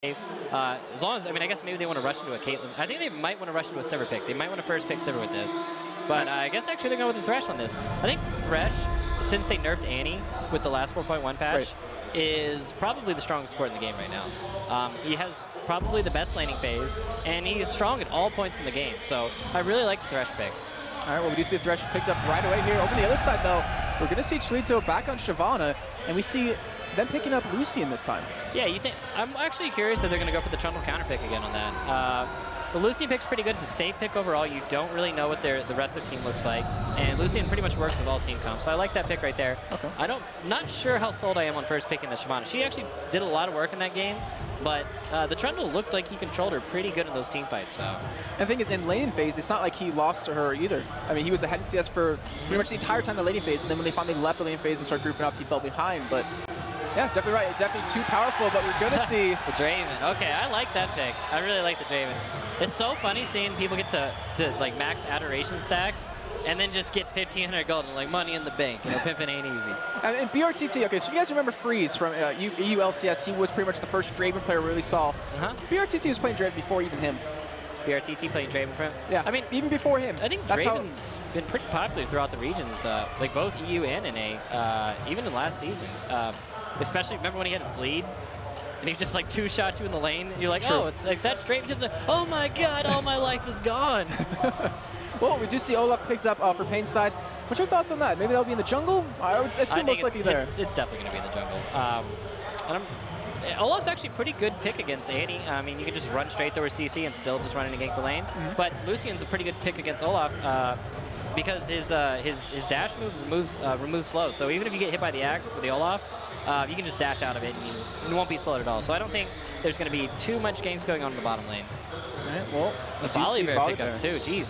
As long as, I mean, I guess maybe they want to rush into a Caitlyn. I think they might want to rush into a Sivir pick. They might want to first pick Sivir with this. But I guess actually they're going with the Thresh on this. I think Thresh, since they nerfed Annie with the last 4.1 patch, is probably the strongest support in the game right now. He has probably the best laning phase, and he's strong at all points in the game. So I really like the Thresh pick. All right, well, we do see the Thresh picked up right away here. Over the other side, though, we're going to see CHELItw back on Shyvana, and we see them picking up Lucian this time. Yeah, you think? I'm actually curious if they're going to go for the Trundle counter pick again on that. The Lucian pick's pretty good. It's a safe pick overall. You don't really know what the rest of the team looks like, and Lucian pretty much works with all team comps. So I like that pick right there. Okay. Not sure how sold I am on first picking the Shyvana. She actually did a lot of work in that game, but the Trundle looked like he controlled her pretty good in those team fights. So. And the thing is, in laning phase, it's not like he lost to her either. I mean, he was ahead in CS for pretty much the entire time in the laning phase, and then when they finally left the laning phase and started grouping up, he fell behind. But yeah, definitely right. Definitely too powerful, but we're going to see the Draven. Okay, I like that pick. I really like the Draven. It's so funny seeing people get to like max adoration stacks and then just get 1,500 gold and like money in the bank. You know, pimping ain't easy. And brTT, okay, so you guys remember Freeze from EU LCS? He was pretty much the first Draven player we really saw. brTT was playing Draven before even him. brTT playing Draven for him? Yeah, I mean, even before him. I think Draven's been pretty popular throughout the regions, like both EU and NA, even in last season. Especially, remember when he had his bleed? And he just like two-shots you in the lane, and you're like, oh, it's like that's Draven. Just like, oh my god, all my life is gone. Well, we do see Olaf picked up for paIN's side. What's your thoughts on that? Maybe that'll be in the jungle? I would assume most likely there. It's definitely going to be in the jungle. Olaf's actually a pretty good pick against Annie. I mean, you can just run straight through her CC and still just run in and gank the lane. But Lucian's a pretty good pick against Olaf because his dash move removes slow. So even if you get hit by the axe with the Olaf, you can just dash out of it and you won't be slowed at all. So I don't think there's going to be too much ganks going on in the bottom lane. All right, well, the Volibear pickup too. Jeez.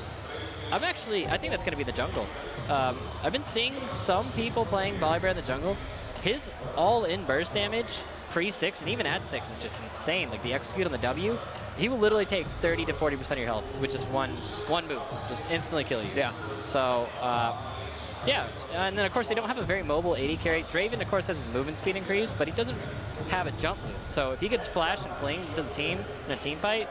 I think that's going to be the jungle. I've been seeing some people playing Volibear in the jungle. His all-in burst damage pre-6 and even at 6 is just insane. Like the execute on the W, he will literally take 30 to 40% of your health with just one move, just instantly kill you. Yeah. So yeah, and then of course they don't have a very mobile AD carry. Draven of course has his movement speed increased, but he doesn't have a jump move. So if he gets flash and fling to the team in a team fight,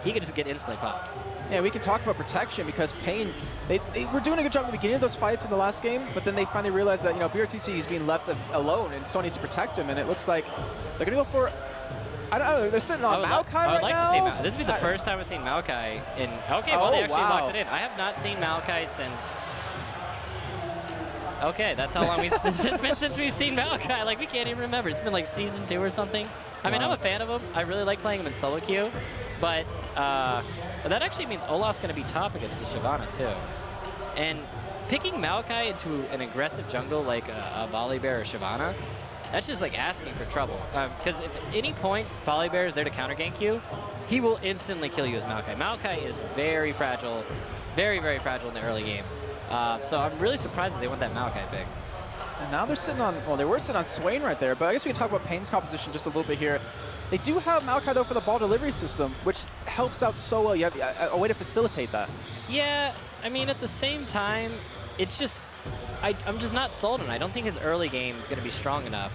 he could just get instantly popped. Yeah, we can talk about protection because paIN, they were doing a good job at the beginning of those fights in the last game, but then they finally realized that, you know, brTT is being left alone and someone needs to protect him, and it looks like they're going to go for, I don't know, they're sitting on Maokai right now. I would like to see Maokai. This would be the first time I've seen Maokai in, okay, well, they actually locked it in. I have not seen Maokai since, okay, that's how long it's been since we've seen Maokai. Like, we can't even remember. It's been like season 2 or something. I mean, I'm a fan of him. I really like playing him in solo queue, but that actually means Olaf's going to be top against the Shyvana too. And picking Maokai into an aggressive jungle like a Volibear or Shyvana, that's just like asking for trouble. Because if at any point Volibear is there to counter gank you, he will instantly kill you as Maokai. Maokai is very fragile, very, very fragile in the early game. So I'm really surprised that they went that Maokai pick. And now they're sitting on, well, they were sitting on Swain right there, but I guess we can talk about paIN's composition just a little bit here. They do have Maokai, though, for the ball delivery system, which helps out so well. You have a way to facilitate that. Yeah, I mean, at the same time, it's just, I'm just not sold on it. I don't think his early game is going to be strong enough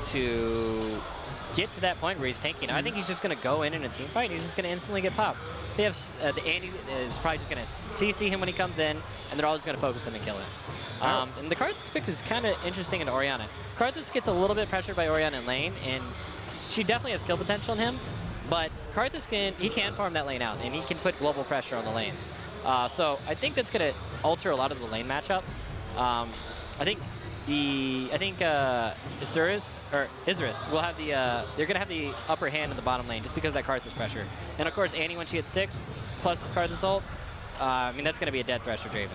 to get to that point where he's tanking. I think he's just going to go in a team fight, and he's just going to instantly get popped. They have, the Andy is probably just going to CC him when he comes in, and they're always going to focus him and kill him. And the Karthus pick is kind of interesting into Orianna. Karthus gets a little bit pressured by Orianna in lane, and she definitely has kill potential in him, but Karthus can farm that lane out, and he can put global pressure on the lanes. So I think that's going to alter a lot of the lane matchups. I think Isurus will have they're going to have the upper hand in the bottom lane just because of that Karthus pressure. And of course, Annie, when she hits 6 plus Karthus ult, I mean, that's going to be a dead thresh for Draven.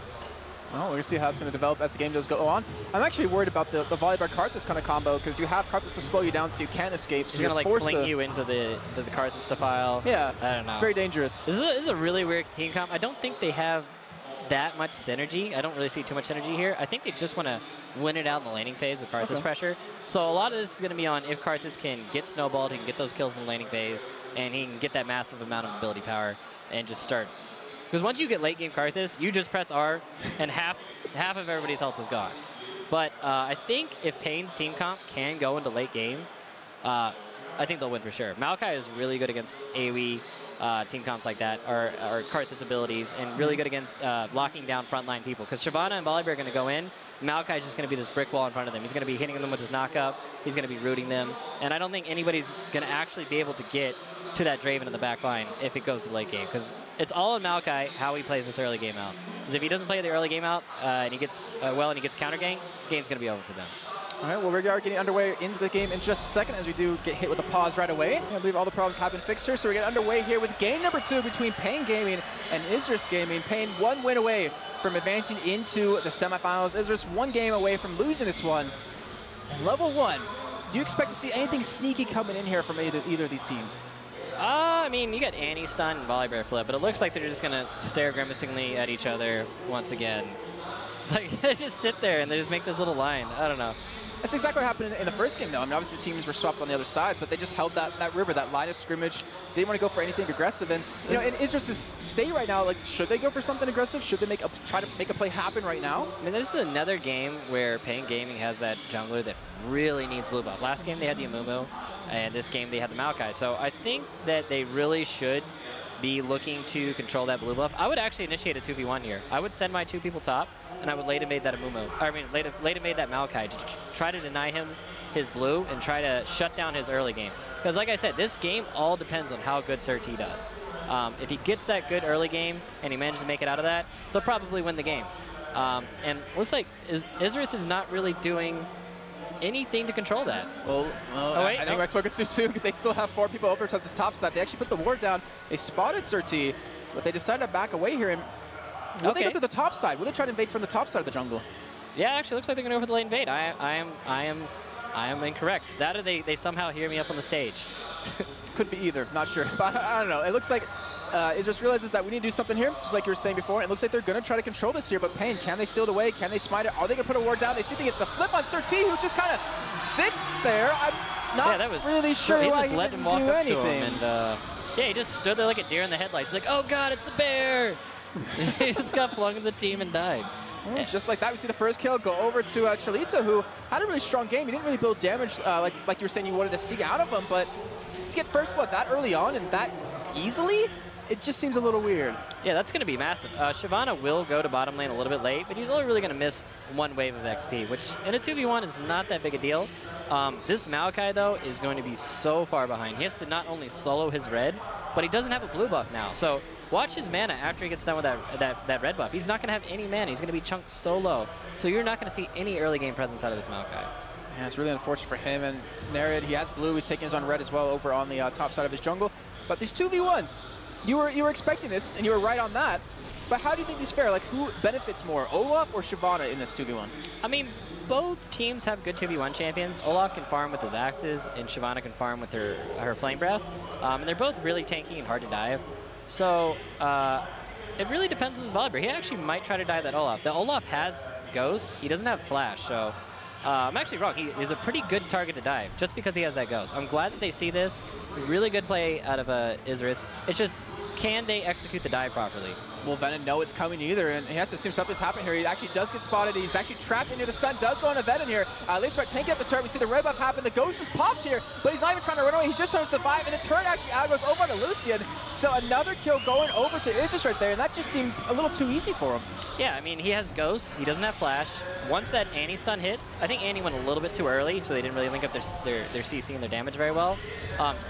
Well, we're going to see how it's going to develop as the game does go on. I'm actually worried about the Volibear Karthus kind of combo because you have Karthus to slow you down so you can't escape. So you're going to like fling you into the Karthus defile. Yeah, I don't know. It's very dangerous. This is a really weird team comp. I don't think they have that much synergy. I don't really see too much synergy here. I think they just want to win it out in the laning phase with Karthus pressure. So a lot of this is going to be on if Karthus can get snowballed, he can get those kills in the laning phase, and he can get that massive amount of ability power and just start. Because once you get late game Karthus, you just press R, and half of everybody's health is gone. But I think if paIN's team comp can go into late game, I think they'll win for sure. Maokai is really good against AoE team comps like that, or Karthus abilities, and really good against locking down frontline people. Because Shyvana and Volibear are going to go in. Maokai is just going to be this brick wall in front of them. He's going to be hitting them with his knockup. He's going to be rooting them. And I don't think anybody's going to actually be able to get to that Draven in the back line if it goes to late game. Because it's all on Maokai how he plays this early game out. Because if he doesn't play the early game out and he gets and he gets counter gang, game's going to be over for them. All right, well, we are getting underway into the game in just a second as we do get hit with a pause right away. I believe all the problems have been fixed here, so we're getting underway here with game number 2 between paIN Gaming and Isurus Gaming. paIN 1 win away from advancing into the semifinals. Isurus 1 game away from losing this one. And level 1, do you expect to see anything sneaky coming in here from either of these teams? I mean, you got Annie stun and Volibear flip, but it looks like they're just going to stare grimacingly at each other once again. Like, they just sit there and they just make this little line. I don't know. That's exactly what happened in the first game, though. I mean, obviously teams were swapped on the other sides, but they just held that river, that line of scrimmage. Didn't want to go for anything aggressive. And you know, in Isurus' state right now, like, should they go for something aggressive? Should they try to make a play happen right now? I mean, this is another game where paIN Gaming has that jungler that really needs blue buff. Last game they had the Amumu, and this game they had the Maokai. So I think that they really should be looking to control that blue buff. I would actually initiate a 2v1 here. I would send my 2 people top, and I would late invade that Amumu. I mean, late invade that Maokai to try to deny him his blue and try to shut down his early game. Because like I said, this game all depends on how good SirT does. If he gets that good early game and he manages to make it out of that, they'll probably win the game. And looks like Isurus is not really doing anything to control that. Well, oh, wait, I think I spoke too soon because they still have 4 people over to this top side. They actually put the ward down. They spotted SirT, but they decided to back away here. And will they go to the top side? Will they try to invade from the top side of the jungle? Yeah, actually, looks like they're going to go for the late invade. I am incorrect. That or they somehow hear me up on the stage. Could be either. Not sure. But I don't know. It looks like Isurus realizes that we need to do something here, just like you were saying before. It looks like they're going to try to control this here, but paIN, can they steal it away? Can they smite it? Are they going to put a ward down? They see they get the flip on SirT, who just kind of sits there. I'm not really sure why he didn't do anything. And yeah, he just stood there like a deer in the headlights. He's like, oh God, it's a bear. He just got flung in the team and died. Oh, just like that, we see the first kill go over to CHELItw, who had a really strong game. He didn't really build damage like you were saying you wanted to see out of him, but to get first blood that early on and that easily, it just seems a little weird. Yeah, that's going to be massive. Shyvana will go to bottom lane a little bit late, but he's only really going to miss 1 wave of XP, which in a 2v1 is not that big a deal. This Maokai, though, is going to be so far behind. He has to not only solo his red, but he doesn't have a blue buff now. So watch his mana after he gets done with that red buff. He's not going to have any mana. He's going to be chunked so low. So you're not going to see any early game presence out of this Maokai. Yeah, it's really unfortunate for him. And Naryt, he has blue. He's taking his on red as well over on the top side of his jungle. But these 2v1s, you were expecting this, and you were right on that. But how do you think these fare? Like, who benefits more, Olaf or Shyvana in this 2v1? I mean, both teams have good 2v1 champions. Olaf can farm with his axes, and Shyvana can farm with her flame breath. And they're both really tanky and hard to dive. So it really depends on this Volibear. He actually might try to dive that Olaf. The Olaf has Ghost. He doesn't have Flash, so I'm actually wrong. He is a pretty good target to dive just because he has that Ghost. I'm glad that they see this. Really good play out of Isurus. It's just, can they execute the dive properly? Will Venon know it's coming either? And he has to assume something's happening here. He actually does get spotted. He's actually trapped into the stun. Does go on to Venon here. Let's start tanking up the turret. We see the red buff happen. The Ghost just popped here, but he's not even trying to run away. He's just trying to survive. And the turret actually goes over to Lucian. So another kill going over to Isurus right there. And that just seemed a little too easy for him. Yeah, I mean, he has Ghost. He doesn't have Flash. Once that Annie stun hits, I think Annie went a little bit too early, so they didn't really link up their CC and their damage very well.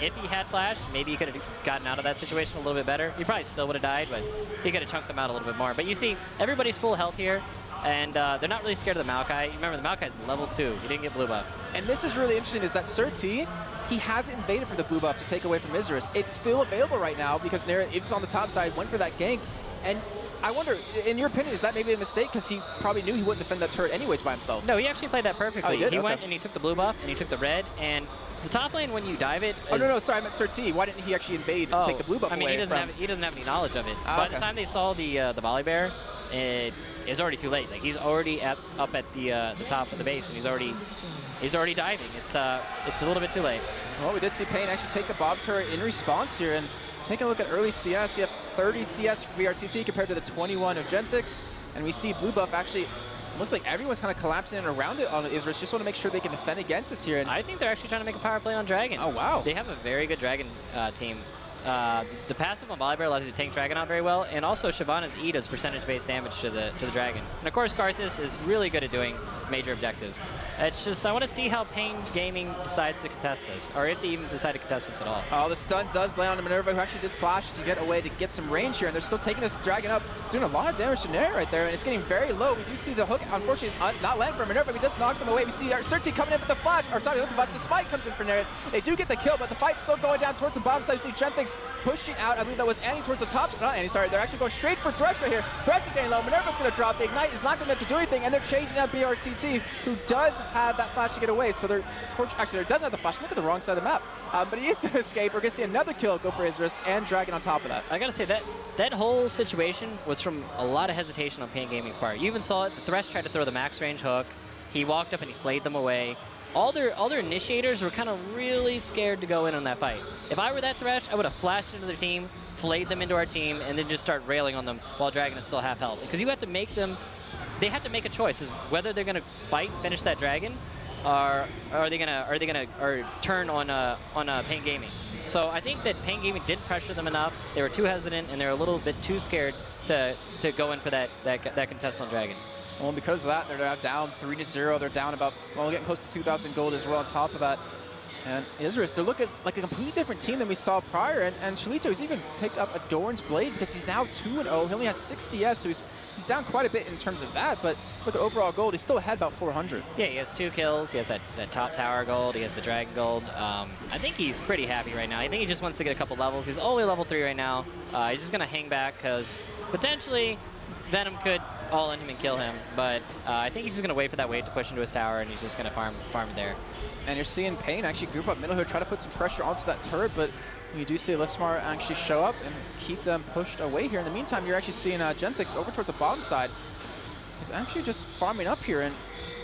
If he had Flash, maybe he could have gotten out of that situation a little bit better. He probably still would have died, but he could have chunked them out a little bit more. But you see, everybody's full health here, and they're not really scared of the Maokai. Remember, the Maokai is level 2. He didn't get blue buff. And this is really interesting, is that SirT, he hasn't invaded for the blue buff to take away from Isurus. It's still available right now because Naryt is on the top side, went for that gank. And I wonder, in your opinion, is that maybe a mistake? Because he probably knew he wouldn't defend that turret anyways by himself. No, he actually played that perfectly. Oh, he went and he took the blue buff, and he took the red, and the top lane, when you dive it... Oh, no, sorry, I meant SirT. Why didn't he actually invade and take the blue buff away? He doesn't have any knowledge of it. By the time they saw the Volibear, it's already too late. Like, he's already up at the top of the base, and he's already diving. It's a little bit too late. Well, we did see paIN actually take the Bob turret in response here, and taking a look at early CS, you have 30 CS for brTT compared to the 21 of Genthix, and we see blue buff actually Looks like everyone's kind of collapsing in around it on Isurus. Just want to make sure they can defend against us here. And I think they're actually trying to make a power play on Dragon. Oh, wow. They have a very good Dragon team. The passive on Volibear allows you to tank Dragon out very well, and also Shyvana's E does percentage-based damage to the Dragon. And of course, Karthus is really good at doing major objectives. It's just, I want to see how PNG Gaming decides to contest this, or if they even decide to contest this at all. Oh, the stun does land on the Minerva, who actually did flash to get away to get some range here, and they're still taking this Dragon up. It's doing a lot of damage to Naryt right there, and it's getting very low. We do see the hook, unfortunately, not land for Minerva, but he does knock them away. We see SirT coming in with the flash, or sorry, the spike comes in for Naryt. They do get the kill, but the fight's still going down towards the bottom side. You see Genthix pushing out. I believe that was Annie towards the top. Not Annie, sorry. They're actually going straight for Thresh right here. Thresh is getting low. Minerva's going to drop. The Ignite is not going to do anything, and they're chasing out brTT, who does have that flash to get away. So they're actually, there doesn't have the flash. Look at the wrong side of the map. But he is going to escape. We're going to see another kill go for Isurus and Dragon on top of that. I got to say, that whole situation was from a lot of hesitation on PNG Gaming's part. You even saw it. The Thresh tried to throw the max range hook. He walked up and he flayed them away. All their initiators were kind of really scared to go in on that fight. If I were that Thresh, I would have flashed into their team, flayed them into our team, and then just start railing on them while Dragon is still half health. Because you have to make them, they have to make a choice, is whether they're gonna fight, finish that Dragon, or are they gonna turn on PNG Gaming. So I think that PNG Gaming didn't pressure them enough. They were too hesitant, and they're a little bit too scared to go in for that contest on Dragon. Well, because of that, they're now down 3-0. They're down about, well, getting close to 2,000 gold as well on top of that. And Isurus, they're looking like a completely different team than we saw prior. And CHELItw has even picked up a Doran's Blade because he's now 2-0. He only has 6 CS, so he's down quite a bit in terms of that. But look at overall gold, he's still ahead about 400. Yeah, he has 2 kills. He has that top tower gold. He has the Dragon gold. I think he's pretty happy right now. I think he just wants to get a couple levels. He's only level 3 right now. He's just going to hang back because potentially Venom could all in him and kill him, but I think he's just going to wait for that wave to push into his tower, and he's just going to farm it there. And you're seeing paIN actually group up middle here, try to put some pressure onto that turret, but you do see Lismar actually show up and keep them pushed away here. In the meantime, you're actually seeing Genthix over towards the bottom side. He's actually just farming up here, and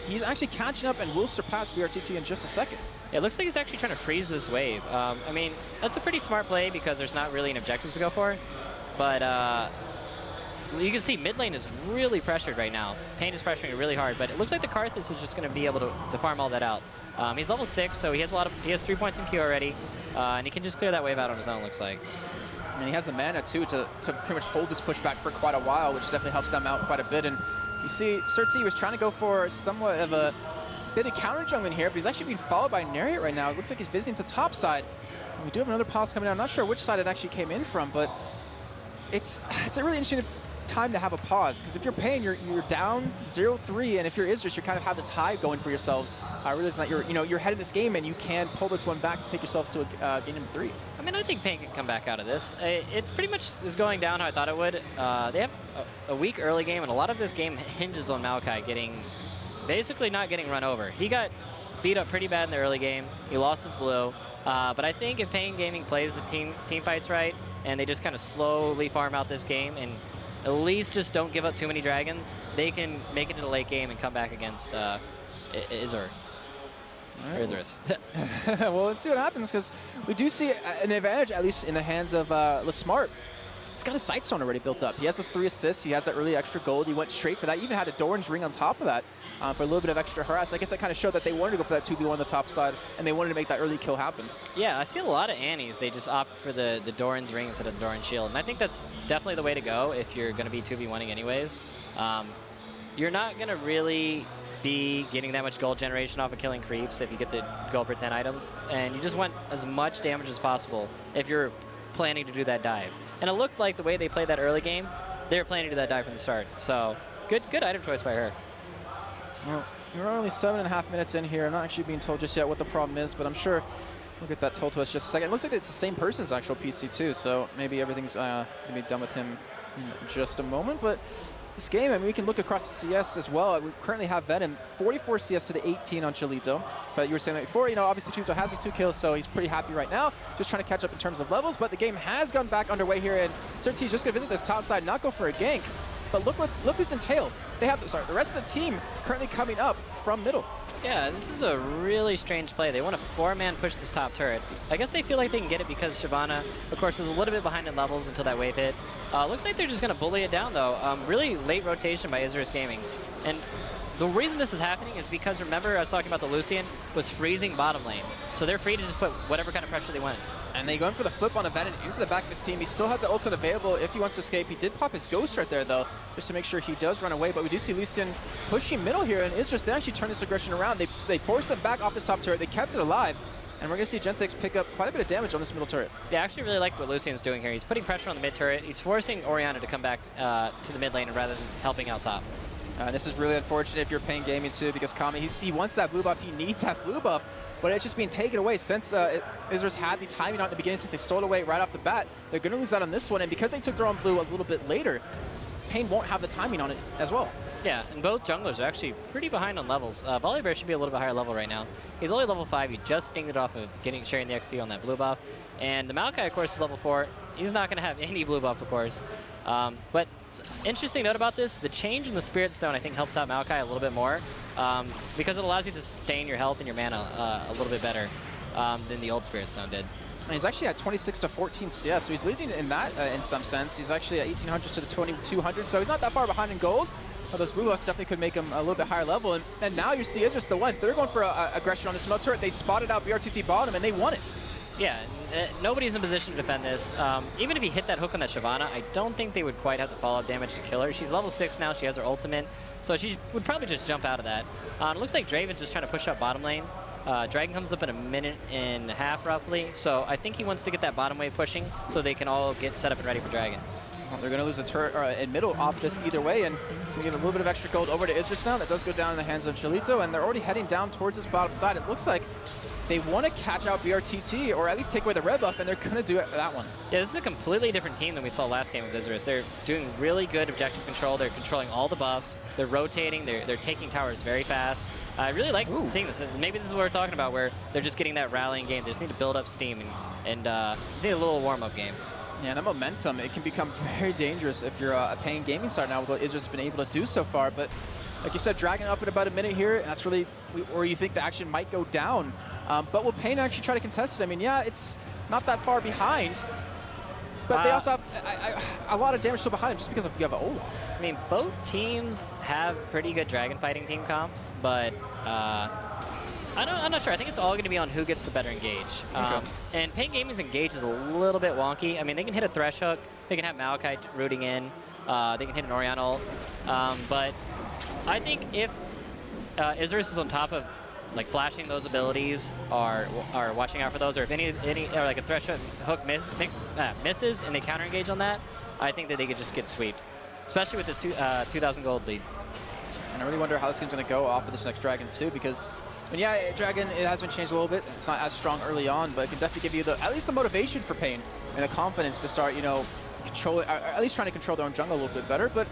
he's actually catching up and will surpass brTT in just a second. It looks like he's actually trying to freeze this wave. I mean, that's a pretty smart play because there's not really an objective to go for, but you can see mid lane is really pressured right now. paIN is pressuring really hard, but it looks like the Karthus is just going to be able to farm all that out. He's level 6, so he has 3 points in Q already, and he can just clear that wave out on his own, looks like. And he has the mana too to pretty much hold this push back for quite a while, which definitely helps them out quite a bit. And you see SirT was trying to go for somewhat of a bit of counter jungling here, but he's actually being followed by Naryt right now. It looks like he's visiting to top side. And we do have another pause coming out. I'm not sure which side it actually came in from, but it's a really interesting time to have a pause, because if you're paIN, you're down 0-3, and if you're Isurus, you kind of have this high going for yourselves. Realizing that you're ahead in this game and you can pull this one back to take yourselves to a game number 3. I mean, I think paIN can come back out of this. It pretty much is going down how I thought it would. They have a weak early game, and a lot of this game hinges on Maokai basically not getting run over. He got beat up pretty bad in the early game. He lost his blue. But I think if PNG Gaming plays the team fights right, and they just kind of slowly farm out this game, and at least just don't give up too many dragons, they can make it to the late game and come back against Isurus. Well, let's see what happens, because we do see an advantage, at least in the hands of Lismar. He's got a sight stone already built up. He has those 3 assists. He has that early extra gold. He went straight for that. He even had a Doran's ring on top of that for a little bit of extra harass. I guess that kind of showed that they wanted to go for that 2v1 on the top side, and they wanted to make that early kill happen. Yeah, I see a lot of Annies. They just opt for the Doran's ring instead of the Doran's shield, and I think that's definitely the way to go if you're going to be 2v1ing anyways. You're not going to really be getting that much gold generation off of killing creeps if you get the gold per 10 items, and you just want as much damage as possible if you're planning to do that dive. And it looked like the way they played that early game, they were planning to do that dive from the start. So good item choice by her. Well, we're only 7.5 minutes in here. I'm not actually being told just yet what the problem is, but I'm sure we'll get that told to us just a second. It looks like it's the same person's actual PC too, so maybe everything's going to be done with him in just a moment. But this game, I mean, we can look across the CS as well. We currently have Venom, 44 CS to the 18 on CHELItw. But you were saying that before, obviously CHELItw has his 2 kills, so he's pretty happy right now. Just trying to catch up in terms of levels, but the game has gone back underway here, and SirT is just going to visit this top side, not go for a gank. But look who's entailed. They have, the rest of the team currently coming up from middle. Yeah, this is a really strange play. They want to 4-man push this top turret. I guess they feel like they can get it because Shyvana, of course, is a little bit behind in levels until that wave hit. Looks like they're just going to bully it down, though. Really late rotation by Isurus Gaming. And the reason this is happening is because, remember, I was talking about the Lucian was freezing bottom lane. So they're free to just put whatever kind of pressure they want. And they go in for the flip on a Venon into the back of his team. He still has the ultimate available if he wants to escape. He did pop his Ghost right there, though, just to make sure he does run away. But we do see Lucian pushing middle here, and Isurus, they actually turn this aggression around. They forced him back off his top turret. They kept it alive. And we're going to see Genthix pick up quite a bit of damage on this middle turret. Yeah, I actually really like what Lucian's doing here. He's putting pressure on the mid turret. He's forcing Orianna to come back to the mid lane rather than helping out top. This is really unfortunate if you're PNG Gaming too, because Kami, he wants that blue buff, he needs that blue buff, but it's just being taken away since Isurus had the timing out at the beginning, since they stole it away right off the bat. They're going to lose out on this one, and because they took their own blue a little bit later, paIN won't have the timing on it as well. Yeah, and both junglers are actually pretty behind on levels. Volibear should be a little bit higher level right now. He's only level 5, he just dinged it off of sharing the XP on that blue buff. And the Maokai, of course, is level 4. He's not going to have any blue buff, of course. But interesting note about this, the change in the Spirit Stone I think helps out Maokai a little bit more because it allows you to sustain your health and your mana a little bit better than the old Spirit Stone did. And he's actually at 26 to 14 CS, so he's leading in that in some sense. He's actually at 1800 to the 2200, so he's not that far behind in gold. Those blue buffs definitely could make him a little bit higher level, and now you see Isurus the ones. They're going for aggression on this middle turret. They spotted out brTT bottom, and they won it. Yeah, nobody's in position to defend this. Even if he hit that hook on that Shyvana, I don't think they would quite have the follow-up damage to kill her. She's level 6 now, she has her ultimate, so she would probably just jump out of that. It looks like Draven's just trying to push up bottom lane. Dragon comes up in a minute and a half, roughly, so I think he wants to get that bottom wave pushing so they can all get set up and ready for Dragon. Well, they're going to lose the turret in middle off this either way, and to give a little bit of extra gold over to Isurus now. That does go down in the hands of CHELItw, and they're already heading down towards this bottom side. It looks like they want to catch out brTT, or at least take away the red buff, and they're going to do it that one. Yeah, this is a completely different team than we saw last game with Isurus. They're doing really good objective control. They're controlling all the buffs. They're rotating. They're taking towers very fast. I really like seeing this. Maybe this is what we're talking about, where they're just getting that rallying game. They just need to build up steam and just need a little warm-up game. Yeah, and that momentum, it can become very dangerous if you're a PNG Gaming side now with what Isurus has been able to do so far. But like you said, Dragon up in about a minute here, and that's really where you think the action might go down. But will paIN actually try to contest it? I mean, yeah, it's not that far behind, but they also have a lot of damage still behind him just because you have an Olaf. I mean, both teams have pretty good Dragon fighting team comps, but I'm not sure. I think it's all going to be on who gets the better engage. Okay. And PNG Gaming's engage is a little bit wonky. I mean, they can hit a Thresh hook. They can have Maokai rooting in. They can hit an Orianna ult. But I think if Isurus is on top of like flashing those abilities, or watching out for those, or if any or like a Thresh hook misses and they counter engage on that, I think that they could just get sweeped, especially with this 2,000 gold lead. And I really wonder how this game's going to go off of this next Dragon too, because I mean, yeah, Dragon, it has been changed a little bit. It's not as strong early on, but it can definitely give you at least the motivation for paIN and the confidence to start, you know, control, or at least trying to control their own jungle a little bit better. But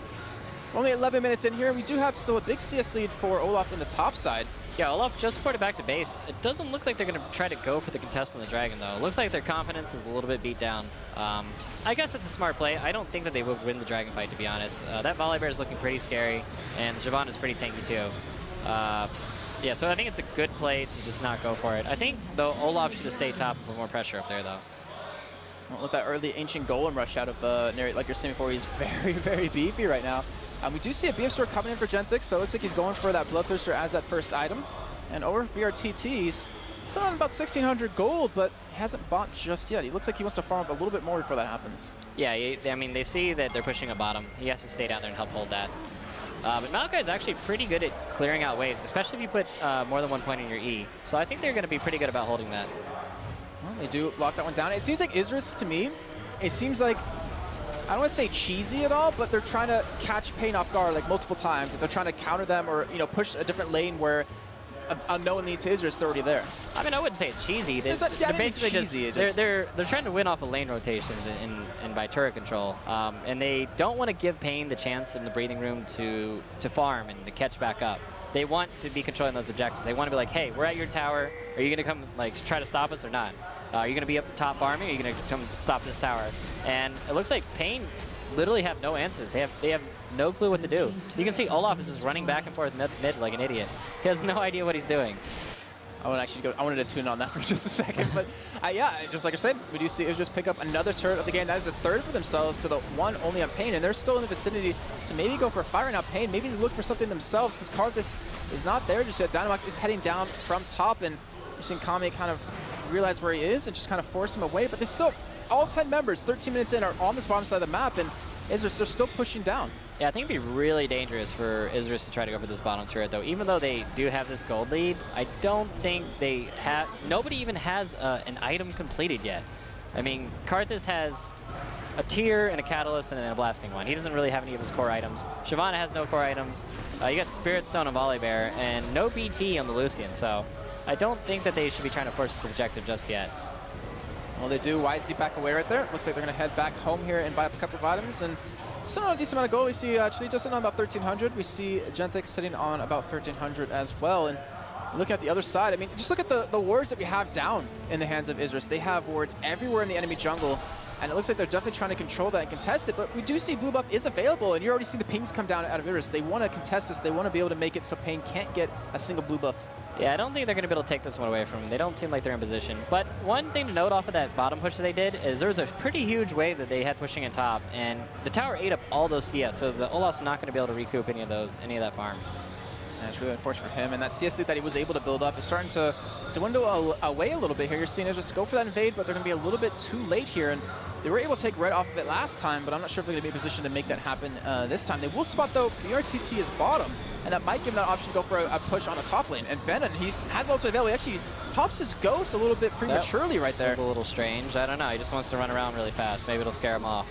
we're only 11 minutes in here, and we do have still a big CS lead for Olaf in the top side. Yeah, Olaf just ported back to base. It doesn't look like they're going to try to go for the contest on the Dragon, though. It looks like their confidence is a little bit beat down. I guess it's a smart play. I don't think that they would win the Dragon fight, to be honest. That Volibear is looking pretty scary, and Shyvana is pretty tanky, too. Yeah, so I think it's a good play to just not go for it. I think, though, Olaf should have stayed top with more pressure up there, though. Well, look at that early Ancient Golem rush out of Naryt. Like you're saying before, he's very, very beefy right now. We do see a BF Sword coming in for Genthix, so it looks like he's going for that Bloodthirster as that first item. And over brTT's, still on about 1,600 gold, but he hasn't bought just yet. He looks like he wants to farm up a little bit more before that happens. Yeah, I mean, they see that they're pushing a bottom. He has to stay down there and help hold that. But Maokai is actually pretty good at clearing out waves, especially if you put more than 1 point in your E. So I think they're going to be pretty good about holding that. Well, they do lock that one down. It seems like Isurus, to me, it seems like, I don't want to say cheesy at all, but they're trying to catch paIN off guard like multiple times. They're trying to counter them, or push a different lane where unknowingly to Isurus, they're already there. I mean, I wouldn't say it's cheesy. They're basically cheesy. They're trying to win off of lane rotations and by turret control, and they don't want to give paIN the chance in the breathing room to farm and to catch back up. They want to be controlling those objectives. They want to be like, hey, we're at your tower. Are you going to come like try to stop us or not? Are you going to be up top farming? Or are you going to come stop this tower? And it looks like paIN literally have no answers. They have no clue what to do. You can see Olaf is just running back and forth mid like an idiot. He has no idea what he's doing. I wanted to tune in on that for just a second, but yeah, just like I said, we do see Isurus pick up another turret of the game. That is the third for themselves to the one only on paIN, and they're still in the vicinity to maybe go for a fire now. paIN maybe look for something themselves because Karthus is not there just yet. Dinamox is heading down from top, and you're seeing Kami kind of realize where he is and just kind of force him away. But there's still all 10 members, 13 minutes in, are on this bottom side of the map, and Isurus are still pushing down. Yeah, I think it'd be really dangerous for Isurus to try to go for this bottom turret, though. Even though they do have this gold lead, I don't think they have... Nobody even has an item completed yet. I mean, Karthus has a tier and a catalyst and a blasting one. He doesn't really have any of his core items. Shyvana has no core items. You got Spirit Stone and Volley Bear, and no BT on the Lucian, so I don't think that they should be trying to force this objective just yet. Well, they do wisely back away right there. Looks like they're going to head back home here and buy up a couple of items, and sitting on a decent amount of gold. We see CHELItw sitting on about 1,300. We see Genthix sitting on about 1,300 as well. And looking at the other side, I mean, just look at the wards that we have down in the hands of Isurus. They have wards everywhere in the enemy jungle, and it looks like they're definitely trying to control that and contest it. But we do see blue buff is available, and you already see the pings come down out of Isurus. They want to contest this. They want to be able to make it so paIN can't get a single blue buff. Yeah, I don't think they're going to be able to take this one away from them. They don't seem like they're in position. But one thing to note off of that bottom push that they did is there was a pretty huge wave that they had pushing in top, and the tower ate up all those CS, so the Olaf's not going to be able to recoup any of that farm. And it's really unfortunate for him, and that CS lead that he was able to build up is starting to dwindle away a little bit here. You're seeing Isurus go for that invade, but they're going to be a little bit too late here, and they were able to take red off of it last time, but I'm not sure if they're going to be in a position to make that happen this time. They will spot, though, brTT is bottom, and that might give them that option to go for a push on a top lane. And Venon, he has ultimate available. He actually pops his ghost a little bit prematurely right there. That's a little strange. I don't know. He just wants to run around really fast. Maybe it'll scare him off.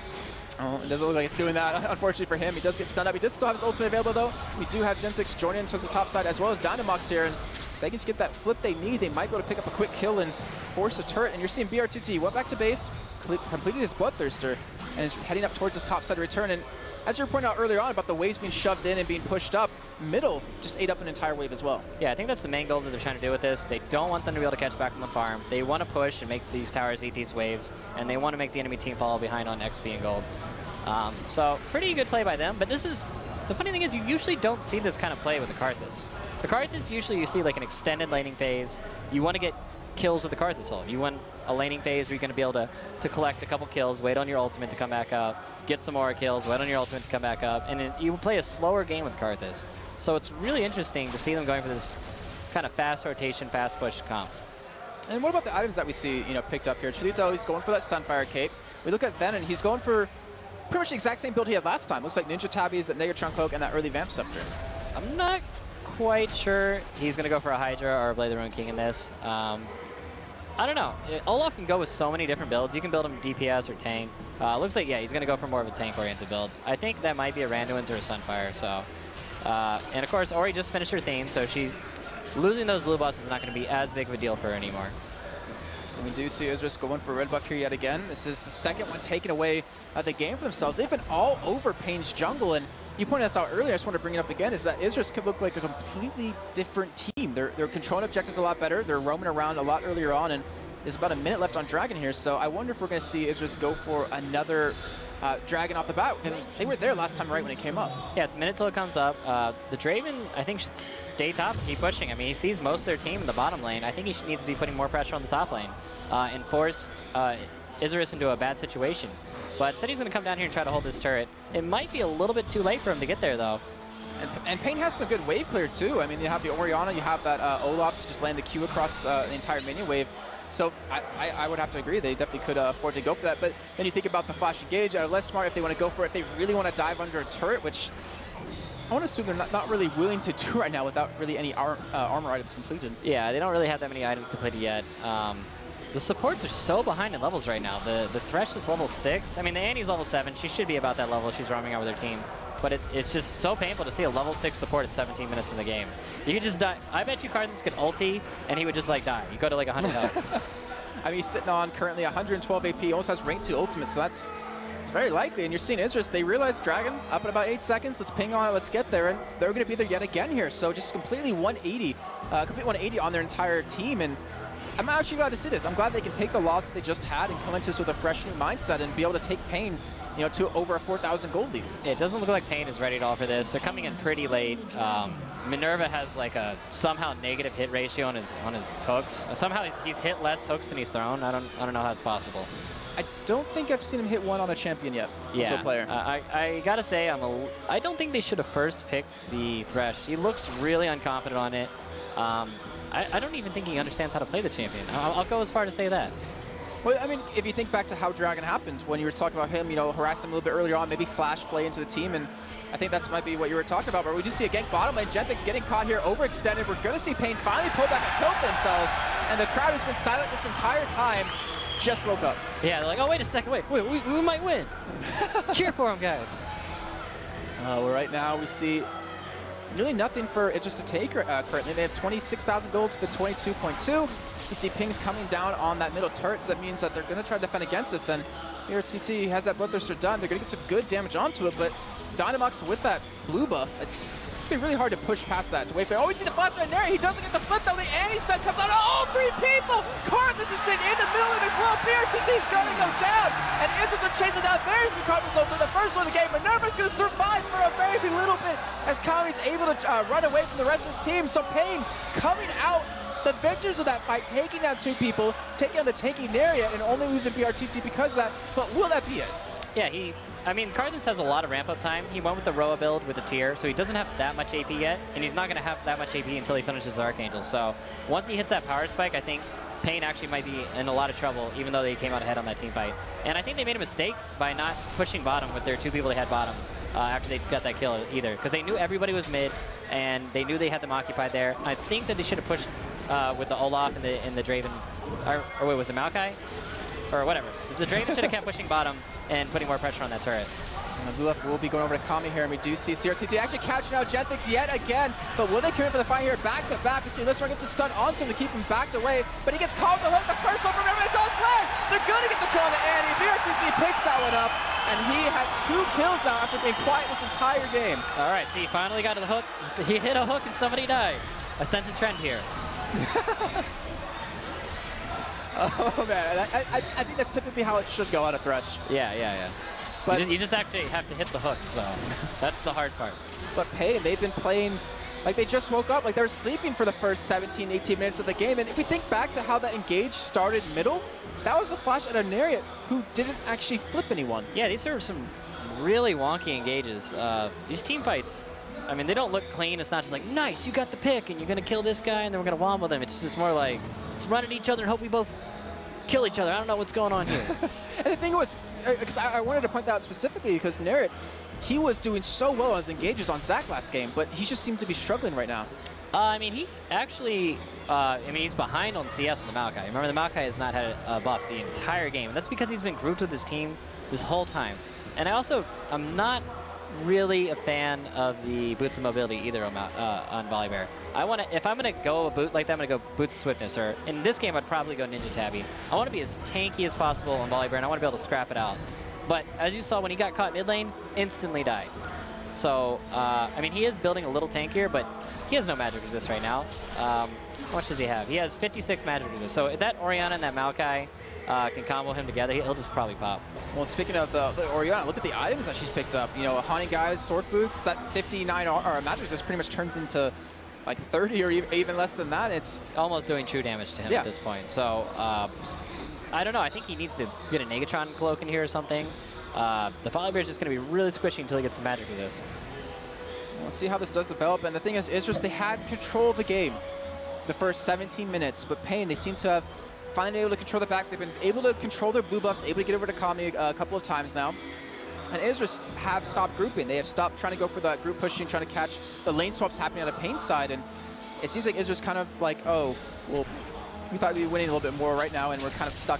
Oh, it doesn't look like it's doing that, unfortunately for him. He does get stunned up. He does still have his ultimate available, though. We do have Genthix joining into the top side, as well as Dinamox here. And if they can just get that flip they need, they might be able to pick up a quick kill and force a turret. And you're seeing brTT went back to base, completed his Bloodthirster, and is heading up towards his top side return. And as you were pointing out earlier on about the waves being shoved in and being pushed up, middle just ate up an entire wave as well. Yeah, I think that's the main goal that they're trying to do with this. They don't want them to be able to catch back on the farm. They want to push and make these towers eat these waves, and they want to make the enemy team fall behind on XP and gold. So pretty good play by them, but this is, the funny thing is you usually don't see this kind of play with the Karthus. The Karthus usually you see like an extended laning phase. You want to get kills with the Karthus ult. You want a laning phase where you're going to be able to collect a couple kills, wait on your ultimate to come back up, get some more kills, wait on your ultimate to come back up, and you play a slower game with Karthus. So it's really interesting to see them going for this kind of fast rotation, fast push comp. And what about the items that we see, picked up here? CHELItw, he's going for that Sunfire Cape. We look at Venon, he's going for pretty much the exact same build he had last time. Looks like Ninja Tabbies, that Negative Trunk Cloak, and that early Vamp Scepter. I'm not quite sure he's going to go for a Hydra or a Blade of the Ruined King in this. I don't know. Olaf can go with so many different builds. You can build him DPS or tank. Looks like, yeah, he's going to go for more of a tank-oriented build. I think that might be a Randuin's or a Sunfire, so... and of course, Ori just finished her theme, so she's losing those blue buffs is not going to be as big of a deal for her anymore. And we do see Isurus going for a red buff here yet again. This is the second one taken away the game for themselves. They've been all over paIN's jungle, and you pointed this out earlier, I just want to bring it up again, is that Isurus could look like a completely different team. They're controlling objectives a lot better. They're roaming around a lot earlier on, and there's about a minute left on Dragon here, so I wonder if we're going to see Isurus go for another Dragon off the bat, because they were there last time right when it came up. Yeah, it's a minute till it comes up. The Draven, I think, should stay top and keep pushing. I mean, he sees most of their team in the bottom lane. I think he needs to be putting more pressure on the top lane and force Isurus into a bad situation. But said he's going to come down here and try to hold this turret. It might be a little bit too late for him to get there, though. And paIN has some good wave clear, too. I mean, you have the Orianna, you have that Olaf to just land the Q across the entire minion wave. So I would have to agree, they definitely could afford to go for that. But then you think about the flash engage, are less smart if they want to go for it. If they really want to dive under a turret, which I want to assume they're not really willing to do right now without really any armor items completed. Yeah, they don't really have that many items completed yet. The supports are so behind in levels right now. The Thresh is level 6. I mean, the Annie's level 7. She should be about that level. She's roaming out with her team. But it's just so painful to see a level 6 support at 17 minutes in the game. You could just die. I bet you Karthus could ulti, and he would just, like, die. You go to, like, 100 health. I mean, he's sitting on currently 112 AP. Almost has rank 2 ultimate, so it's very likely. And you're seeing Isurus, they realize Dragon up in about 8 seconds. Let's ping on it. Let's get there. And they're going to be there yet again here. So just completely 180, complete 180 on their entire team. And I'm actually glad to see this. I'm glad they can take the loss that they just had and come into this with a fresh new mindset and be able to take paIN, you know, to over a 4,000 gold lead. It doesn't look like paIN is ready at all for this. They're coming in pretty late. Minerva has like a somehow negative hit ratio on his hooks. Somehow he's hit less hooks than he's thrown. I don't know how it's possible. I don't think I've seen him hit one on a champion yet. Yeah, player. I gotta say I don't think they should have first picked the Thresh. He looks really unconfident on it. I don't even think he understands how to play the champion. I'll go as far to say that. Well, I mean, if you think back to how Dragon happened, when you were talking about him, you know, harass him a little bit earlier on, maybe flash play into the team, and I think that might be what you were talking about. But we just see a gank bottom lane, Genthix getting caught here, overextended. We're going to see paIN finally pull back and kill for themselves, and the crowd who's been silent this entire time just woke up. Yeah, they're like, oh, wait a second, wait, we might win. Cheer for him, guys. Well, right now we see really nothing for Isurus to take currently. They have 26,000 gold to the 22.2. You see pings coming down on that middle turret, so that means that they're going to try to defend against this. And here TT has that Bloodthirster done. They're going to get some good damage onto it, but Dinamox with that blue buff, it's been really hard to push past that to wait for. Oh, we see the flash right there. He doesn't get the flip though. The anti-stun comes out. Oh, 3 people! Carthus is sitting in the middle of his world. BRTT's going to go down, and Isurus are chasing down. There's the card result. So the first one of the game, Minerva's going to survive for a very little bit as Kami's able to run away from the rest of his team. So paIN coming out the victors of that fight, taking down 2 people, taking on the tanky Naryt, and only losing BRTT because of that. But will that be it? Yeah, I mean, Carthus has a lot of ramp-up time. He went with the Roa build with the tier, so he doesn't have that much AP yet, and he's not going to have that much AP until he finishes Archangel. So once he hits that power spike, I think paIN actually might be in a lot of trouble, even though they came out ahead on that team fight. And I think they made a mistake by not pushing bottom with their 2 people they had bottom after they got that kill either, because they knew everybody was mid, and they knew they had them occupied there. I think that they should have pushed with the Olaf and the Draven, or wait, was it Maokai? Or whatever. The Draven should have kept pushing bottom and putting more pressure on that turret. And the blue left will be going over to Kami here, and we do see SirT actually catching out Genthix yet again. But will they commit for the fight here? Back to back. We see Lister gets a stun onto him to keep him backed away, but he gets called the hook. The first one from him, it's all flag! They're going to get the kill on the Annie. BRTT picks that one up, and he has 2 kills now after being quiet this entire game. All right, see, he finally got to the hook. He hit a hook and somebody died. I sense a trend here. Oh man, I think that's typically how it should go out of Thresh. Yeah. But you just actually have to hit the hook, so that's the hard part. But paIN, they've been playing like they just woke up, like they're sleeping for the first 17, 18 minutes of the game. And if we think back to how that engage started middle, that was a flash at a Naryt who didn't actually flip anyone. Yeah, these are some really wonky engages. These team fights, I mean, they don't look clean. It's not just like, nice, you got the pick, and you're going to kill this guy, and then we're going to wombo them. It's just more like, let's run at each other and hope we both kill each other. I don't know what's going on here. And the thing was, because I wanted to point that out specifically because Naryt, he was doing so well on his engages on Zac last game, but he just seemed to be struggling right now. I mean, he actually, he's behind on CS on the Maokai. Remember, the Maokai has not had a buff the entire game. That's because he's been grouped with his team this whole time. And I'm not really a fan of the boots of mobility either on Volibear. If I'm gonna go a boot like that, I'm gonna go boots of swiftness, or in this game I'd probably go Ninja Tabby. I want to be as tanky as possible on Volibear, and I want to be able to scrap it out. But as you saw, when he got caught mid lane, instantly died. So I mean, he is building a little tankier, but he has no magic resist right now. How much does he have? He has 56 magic resist. So if that Orianna and that Maokai can combo him together, he'll just probably pop. Well, speaking of the Orianna, look at the items that she's picked up. You know, Haunting Guys, Sword Boots, that 59 magic resist pretty much turns into like 30 or even less than that. It's almost doing true damage to him at this point. So I don't know. I think he needs to get a Negatron cloak in here or something. The Volibear is just going to be really squishy until he gets some magic resist. We'll see how this does develop. And the thing is, Isurus, they had control of the game the first 17 minutes, but paIN, they seem to have finally able to control the back. They've been able to control their blue buffs, able to get over to Kami a couple of times now. And Isurus have stopped grouping. They have stopped trying to go for that group pushing, trying to catch the lane swaps happening on the paIN side. And it seems like Isurus kind of like, oh, well, we thought we'd be winning a little bit more right now, and we're kind of stuck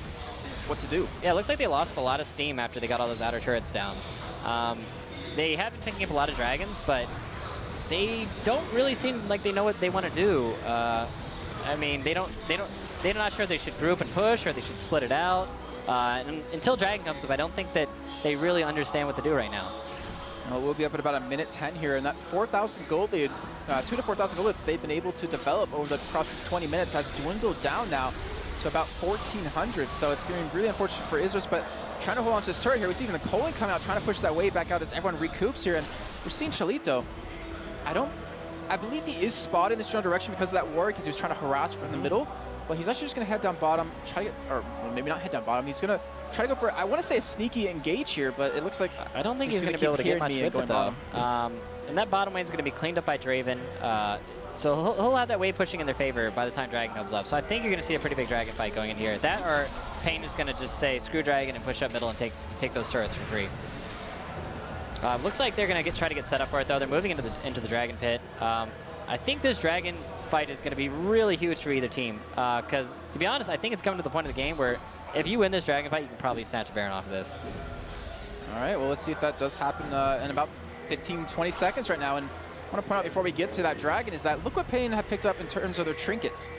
what to do. Yeah, it looked like they lost a lot of steam after they got all those outer turrets down. They have been picking up a lot of dragons, but they don't really seem like they know what they want to do. I mean, they're not sure if they should group and push or they should split it out. And until Dragon comes up, I don't think that they really understand what to do right now. Well, we'll be up at about 1:10 here, and that 4,000 gold lead, 2 to 4,000 gold lead they've been able to develop over the across these 20 minutes has dwindled down now to about 1,400. So it's going to be really unfortunate for Isurus, but trying to hold on to his turret here. We see even the Colin coming out, trying to push that wave back out as everyone recoups here. And we're seeing CHELItw. I believe he is spotted in this general direction because of that ward, because he was trying to harass from the middle. But he's actually just going to head down bottom, try to get, or well, maybe not head down bottom. He's going to try to go for, I want to say a sneaky engage here, but it looks like I don't think he's going to be able to get much with it, though. And that bottom lane is going to be cleaned up by Draven. So he'll have that wave pushing in their favor by the time Dragon comes up. So I think you're going to see a pretty big Dragon fight going in here. That or paIN is going to just say, screw Dragon and push up middle and take those turrets for free. Looks like they're going to try to get set up for it, though. They're moving into the Dragon pit. I think this Dragon fight is going to be really huge for either team. Because, to be honest, I think it's coming to the point of the game where if you win this Dragon fight, you can probably snatch a Baron off of this. All right, well, let's see if that does happen in about 15, 20 seconds right now. And I want to point out before we get to that Dragon is that look what paIN have picked up in terms of their trinkets.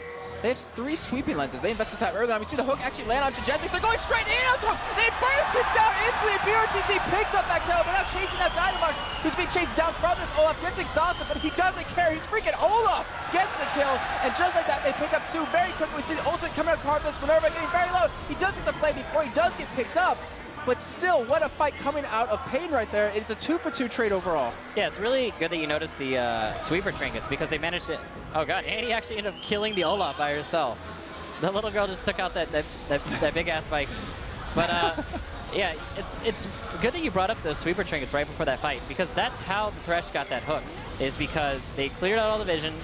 They have 3 sweeping lenses. They invested that early on. We see the hook actually land onto Genthix. They're going straight in onto him. They burst it down instantly. brTT picks up that kill, but now chasing that Dinamox, who's being chased down from this Olaf. Gets exhausted, but he doesn't care. He's freaking Olaf. Gets the kill, and just like that, they pick up 2 very quickly. We see the ultimate coming out of Carpus. Minerva getting very low. He does get the play before he does get picked up. But still, what a fight coming out of paIN right there. It's a 2-for-2 trade overall. Yeah, it's really good that you noticed the sweeper trinkets because they managed to... Oh god, and he actually ended up killing the Olaf by herself. The little girl just took out that big-ass Viking. But yeah, it's good that you brought up those sweeper trinkets right before that fight because that's how the Thresh got that hook, is because they cleared out all the vision,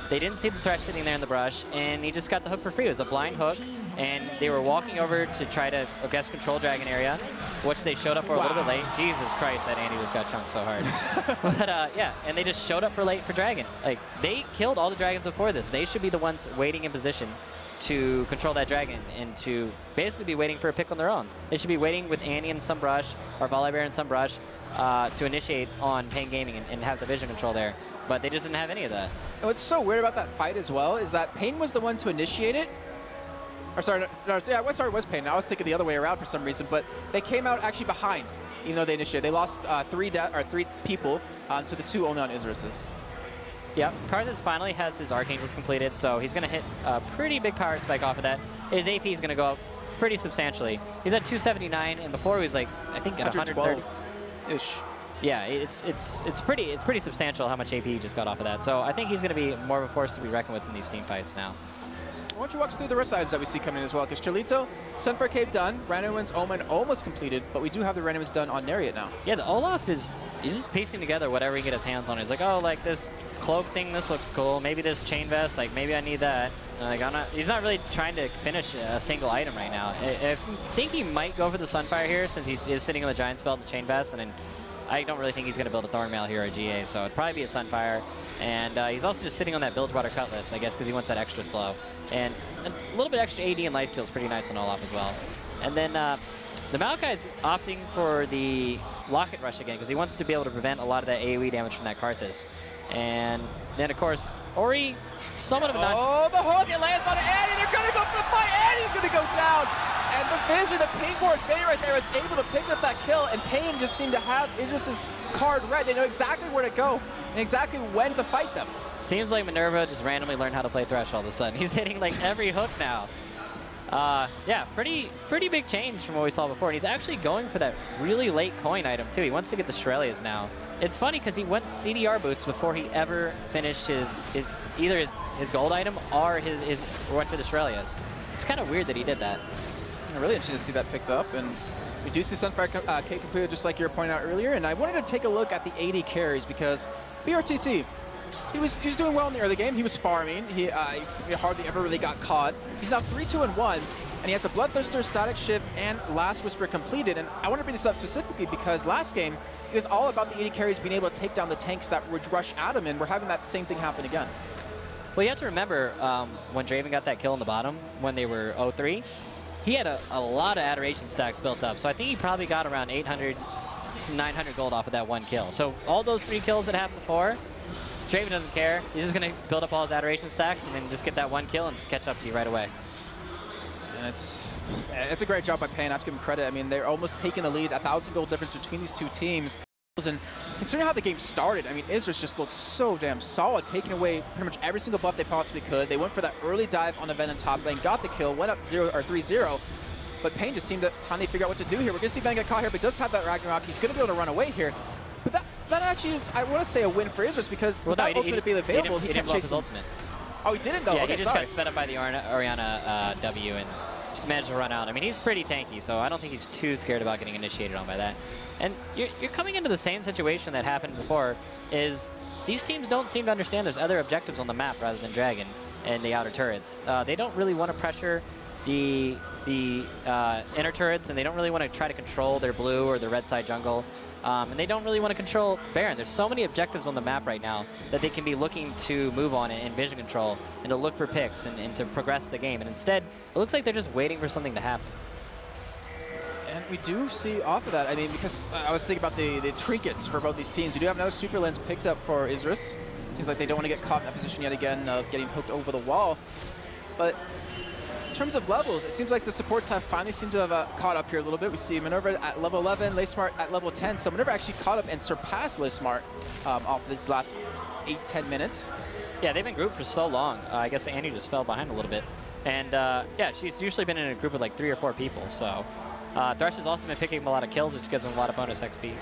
they didn't see the Thresh sitting there in the brush, and he just got the hook for free. It was a blind hook, and they were walking over to try to, I guess, control Dragon area, which they showed up for a little bit late. Jesus Christ, that Andy just got chunked so hard. But yeah, and they just showed up for late for Dragon. Like, they killed all the Dragons before this. They should be the ones waiting in position to control that Dragon and to basically be waiting for a pick on their own. They should be waiting with Annie in some brush or Volibear in some brush to initiate on PNG Gaming and have the vision control there. But they just didn't have any of that. What's so weird about that fight as well is that paIN was the one to initiate it. Or sorry, it was paIN. I was thinking the other way around for some reason, but they came out actually behind, even though they initiated. They lost 3 people to the 2 only on Isurus's. Yep, Karthus finally has his Archangels completed, so he's going to hit a pretty big power spike off of that. His AP is going to go up pretty substantially. He's at 279, and before he was like, I think at 130-ish. Yeah, it's pretty substantial how much AP he just got off of that. So I think he's going to be more of a force to be reckoned with in these team fights now. Why don't you walk us through the rest of the items that we see coming in as well? Because CHELItw, Sunfire Cave done, Random's Omen almost completed, but we do have the Random's done on Naryt now. Yeah, the Olaf he's just piecing together whatever he can get his hands on. He's like, oh, like this cloak thing, this looks cool. Maybe this chain vest, like maybe I need that. Like he's not really trying to finish a single item right now. I think he might go for the Sunfire here since he is sitting on the Giant Spell, the chain vest, and then I don't really think he's going to build a Thornmail here or a GA, so it'd probably be a Sunfire. And he's also just sitting on that Bilgewater Cutlass, I guess, because he wants that extra slow. And a little bit extra AD and lifesteal is pretty nice on Olaf as well. And then the Maokai's opting for the Locket Rush again, because he wants to be able to prevent a lot of that AoE damage from that Karthus. And then, of course, Ori, somewhat of a Oh, the hook, it lands on Annie, they're going to go for the fight, Annie's going to go down! And the vision, the pink ward Fade right there is able to pick up that kill, and paIN just seemed to have Isurus's card read. They know exactly where to go and exactly when to fight them. Seems like Minerva just randomly learned how to play Thresh all of a sudden. He's hitting like every hook now. Yeah, pretty big change from what we saw before. And he's actually going for that really late coin item too. He wants to get the Shurelya's now. It's funny because he went CDR boots before he ever finished either his gold item or his went for the Shurelya's. It's kind of weird that he did that. Really interesting to see that picked up, and we do see Sunfire Cave completed just like you were pointing out earlier. And I wanted to take a look at the AD carries because brTT, he was doing well in the early game. He was farming. He hardly ever really got caught. He's now 3-2-1, and he has a Bloodthirster, Static Shift, and Last Whisper completed. And I want to bring this up specifically because last game it was all about the AD carries being able to take down the tanks that would rush at him, and we're having that same thing happen again. Well, you have to remember when Draven got that kill in the bottom when they were 0-3. He had a lot of Adoration stacks built up, so I think he probably got around 800 to 900 gold off of that one kill. So all those 3 kills that happened before, Draven doesn't care. He's just going to build up all his Adoration stacks and then just get that one kill and just catch up to you right away. And it's a great job by paIN. I have to give him credit. I mean, they're almost taking the lead, 1,000 gold difference between these 2 teams. And considering how the game started, I mean, Isurus just looks so damn solid, taking away pretty much every single buff they possibly could. They went for that early dive on the Venom top lane, got the kill, went up 3-0. But paIN just seemed to finally figure out what to do here. We're going to see Venom get caught here, but he does have that Ragnarok. He's going to be able to run away here. But that actually is, I want to say, a win for Isurus because without ultimate being available, he can't chase his ultimate. Oh, he didn't though? Yeah, okay, he just got sped up by the Orianna W and just managed to run out. I mean, he's pretty tanky, so I don't think he's too scared about getting initiated on by that. And you're coming into the same situation that happened before, is these teams don't seem to understand there's other objectives on the map rather than Dragon and the outer turrets. They don't really want to pressure the inner turrets, and they don't really want to try to control their blue or their red side jungle. And they don't really want to control Baron. There's so many objectives on the map right now that they can be looking to move on and vision control and to look for picks and to progress the game. And instead, it looks like they're just waiting for something to happen. And we do see off of that, I mean, because I was thinking about the trinkets for both these teams. We do have another sweeper lens picked up for Isurus. Seems like they don't want to get caught in that position yet again of getting hooked over the wall. But in terms of levels, it seems like the supports have finally seemed to have caught up here a little bit. We see Minerva at level 11, LaSmart at level 10. So Minerva actually caught up and surpassed LaSmart off these last 8-10 minutes. Yeah, they've been grouped for so long. I guess the Annie just fell behind a little bit. And yeah, she's usually been in a group of like 3 or 4 people. So Thresh has also been picking up a lot of kills, which gives him a lot of bonus XP.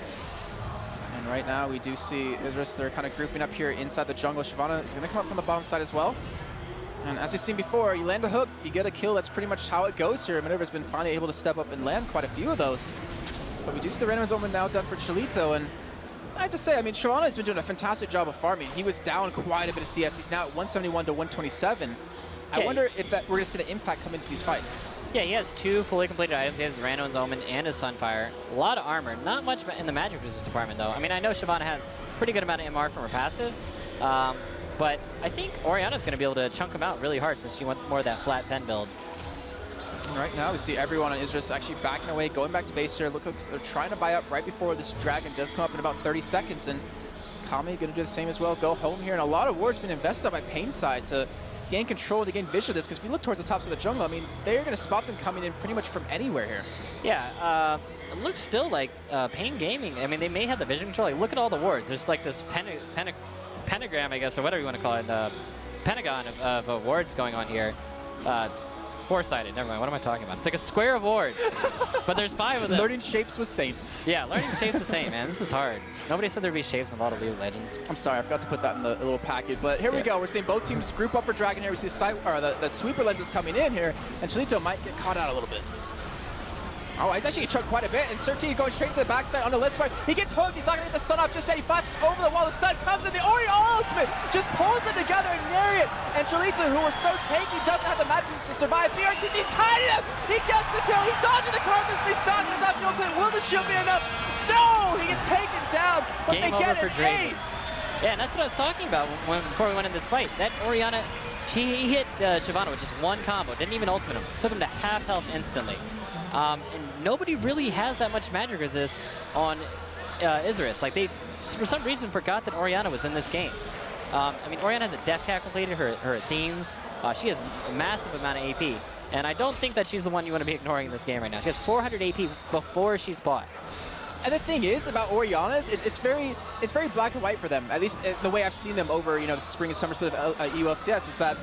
And right now we do see Isurus, they're kind of grouping up here inside the jungle. Shyvana is going to come up from the bottom side as well. And as we've seen before, you land a hook, you get a kill. That's pretty much how it goes here. Minerva's been finally able to step up and land quite a few of those. But we do see the randomize omen now done for CHELItw. And I have to say, I mean, Shyvana has been doing a fantastic job of farming. He was down quite a bit of CS. He's now at 171 to 127. I wonder if we're going to see the impact come into these fights. Yeah, he has 2 fully completed items. He has Rando's Omen and his Sunfire. A lot of armor. Not much in the magic resist department, though. I mean, I know Shyvana has a pretty good amount of MR from her passive. But I think Orianna's going to be able to chunk him out really hard since she went more of that flat pen build. And right now, we see everyone on Isurus actually backing away, going back to base here. Look like they're trying to buy up right before this dragon does come up in about 30 seconds. And Kami going to do the same as well, go home here. And a lot of wards been invested by paIN's side to gain control, to gain vision of this. Because if you look towards the tops of the jungle, I mean, they're going to spot them coming in pretty much from anywhere here. Yeah, it looks still like paIN Gaming. I mean, they may have the vision control. Like, look at all the wards. There's like this pentagram, I guess, or whatever you want to call it, pentagon of wards going on here. Four-sided, never mind, what am I talking about? It's like a square of wards, but there's 5 of them. Learning shapes with Saint. Yeah, learning shapes with Saint, man, this is hard. Nobody said there'd be shapes in a lot of League of Legends. I'm sorry, I forgot to put that in the little packet, but here we go. We're seeing both teams group up for Dragon here. We see the sweeper lenses coming in here, and CHELItw might get caught out a little bit. Oh, he's actually chunked quite a bit, and SirT going straight to the backside on the left side. He gets hooked, he's not going to get the stun off just yet. He flashes over the wall, the stun comes in, the ultimate just pulls them together, and Naryt and CHELItw, who are so tanky, doesn't have the magic to survive. brTT's hiding him! He gets the kill, he's dodging the corners, he's dodging the dodge ultimate. Will the shield be enough? No! He gets taken down, but Game they get an Draven. ace! Yeah, and that's what I was talking about before we went in this fight. That Orianna, he hit Shyvana with just 1 combo, didn't even ultimate him, took him to half health instantly. And nobody really has that much magic resist on Isurus. Like, they, for some reason, forgot that Orianna was in this game. I mean, Orianna has a death cap completed, her Athenes. She has a massive amount of AP. And I don't think that she's the one you want to be ignoring in this game right now. She has 400 AP before she's bought. And the thing is about Orianna's, it's very black and white for them. At least the way I've seen them over, you know, the spring and summer split of ULCS is that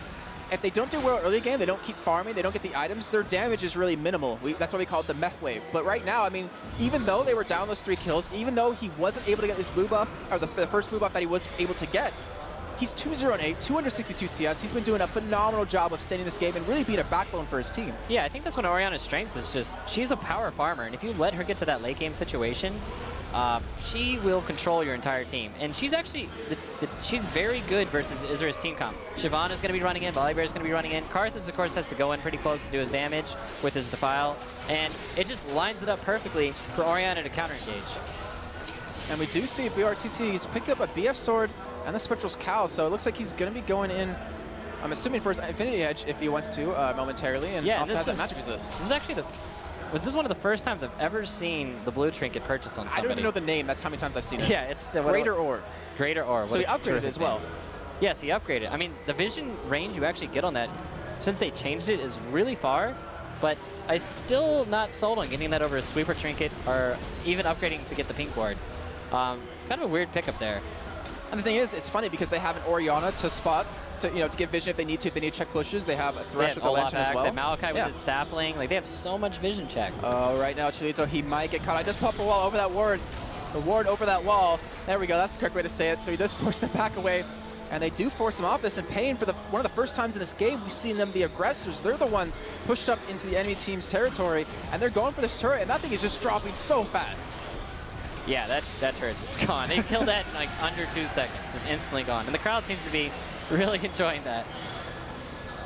if they don't do well early game, they don't keep farming, they don't get the items, their damage is really minimal. That's why we call it the mech wave. But right now, I mean, even though they were down those 3 kills, even though he wasn't able to get this blue buff, or the first blue buff that he was able to get, he's 2-0-8, 262 CS. He's been doing a phenomenal job of staying in this game and really being a backbone for his team. Yeah, I think that's one of Orianna's strengths is just, she's a power farmer, and if you let her get to that late game situation, she will control your entire team. And she's actually, she's very good versus Isurus team comp. Shyvana's going to be running in, Volibear's going to be running in. Karthus, of course, has to go in pretty close to do his damage with his Defile. And it just lines it up perfectly for Orianna to counter-engage. And we do see brTT, he's picked up a BF Sword and the Spectral's Cowl, so it looks like he's going to be going in, I'm assuming, for his Infinity Edge if he wants to momentarily, and yeah, also has that magic resist. This is actually was this one of the first times I've ever seen the blue trinket purchased on somebody? I don't even know the name, that's how many times I've seen it. Yeah, it's the Greater Orb. Greater Orb. So he upgraded as well. Yes, he upgraded. I mean, the vision range you actually get on that, since they changed it, is really far, but I'm still not sold on getting that over a sweeper trinket or even upgrading to get the pink ward. Kind of a weird pickup there. And the thing is, it's funny because they have an Orianna to spot, to get vision if they need to. If they need to check bushes, they have a Thresh with the Lantern as well. Malachi with his sapling. Like, they have so much vision check. Oh, right now, CHELItw, he might get caught. I just popped a wall over that ward. The ward over that wall. There we go. That's the correct way to say it. So he does force them back away. And they do force him off this. And paIN, for one of the first times in this game, we've seen them the aggressors. They're the ones pushed up into the enemy team's territory. And they're going for this turret. And that thing is just dropping so fast. Yeah, that turret's just gone. They killed that in like under 2 seconds. It's instantly gone. And the crowd seems to be really enjoying that.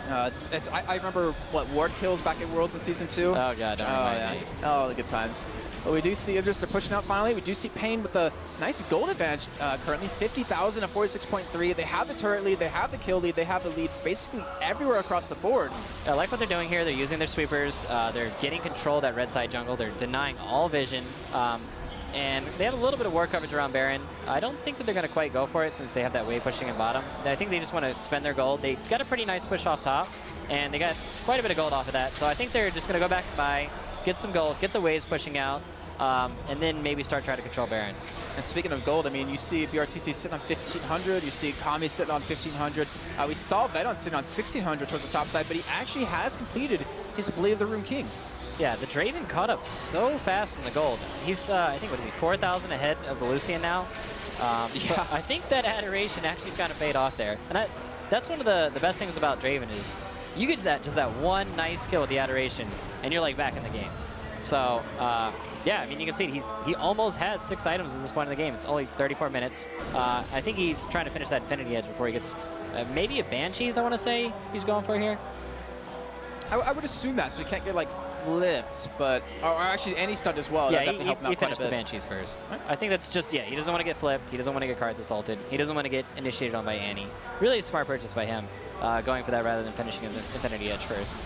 I remember, what, ward kills back at Worlds in Season 2? Oh, God, don't remind me. Oh, the good times. But we do see Isurus, they're pushing out finally. We do see paIN with a nice gold advantage currently, 50,000 at 46.3. They have the turret lead, they have the kill lead, they have the lead basically everywhere across the board. I like what they're doing here. They're using their sweepers. They're getting control of that red side jungle. They're denying all vision. And they have a little bit of war coverage around Baron. I don't think that they're going to quite go for it since they have that wave pushing in bottom. I think they just want to spend their gold. They got a pretty nice push off top, and they got quite a bit of gold off of that. So I think they're just going to go back and buy, get some gold, get the waves pushing out, and then maybe start trying to control Baron. And speaking of gold, I mean, you see brTT sitting on 1,500. You see Kami sitting on 1,500. We saw Venon sitting on 1,600 towards the top side, but he actually has completed his Blade of the Room King. Yeah, the Draven caught up so fast in the gold. He's, I think, what is he, 4,000 ahead of the Lucian now? Yeah. So I think that adoration actually kind of paid off there. And that's one of the best things about Draven is you get just that one nice kill with the adoration, and you're like back in the game. So, yeah, I mean, you can see he almost has 6 items at this point in the game. It's only 34 minutes. I think he's trying to finish that Infinity Edge before he gets maybe a Banshees, I want to say, he's going for here. I would assume that, so we can't get, like, flipped, but or actually any stunt as well. Yeah, that definitely he finished the Banshees first. Right. I think that's just, yeah, he doesn't want to get flipped. He doesn't want to get card assaulted. He doesn't want to get initiated on by Annie. Really a smart purchase by him, going for that rather than finishing the Infinity Edge first.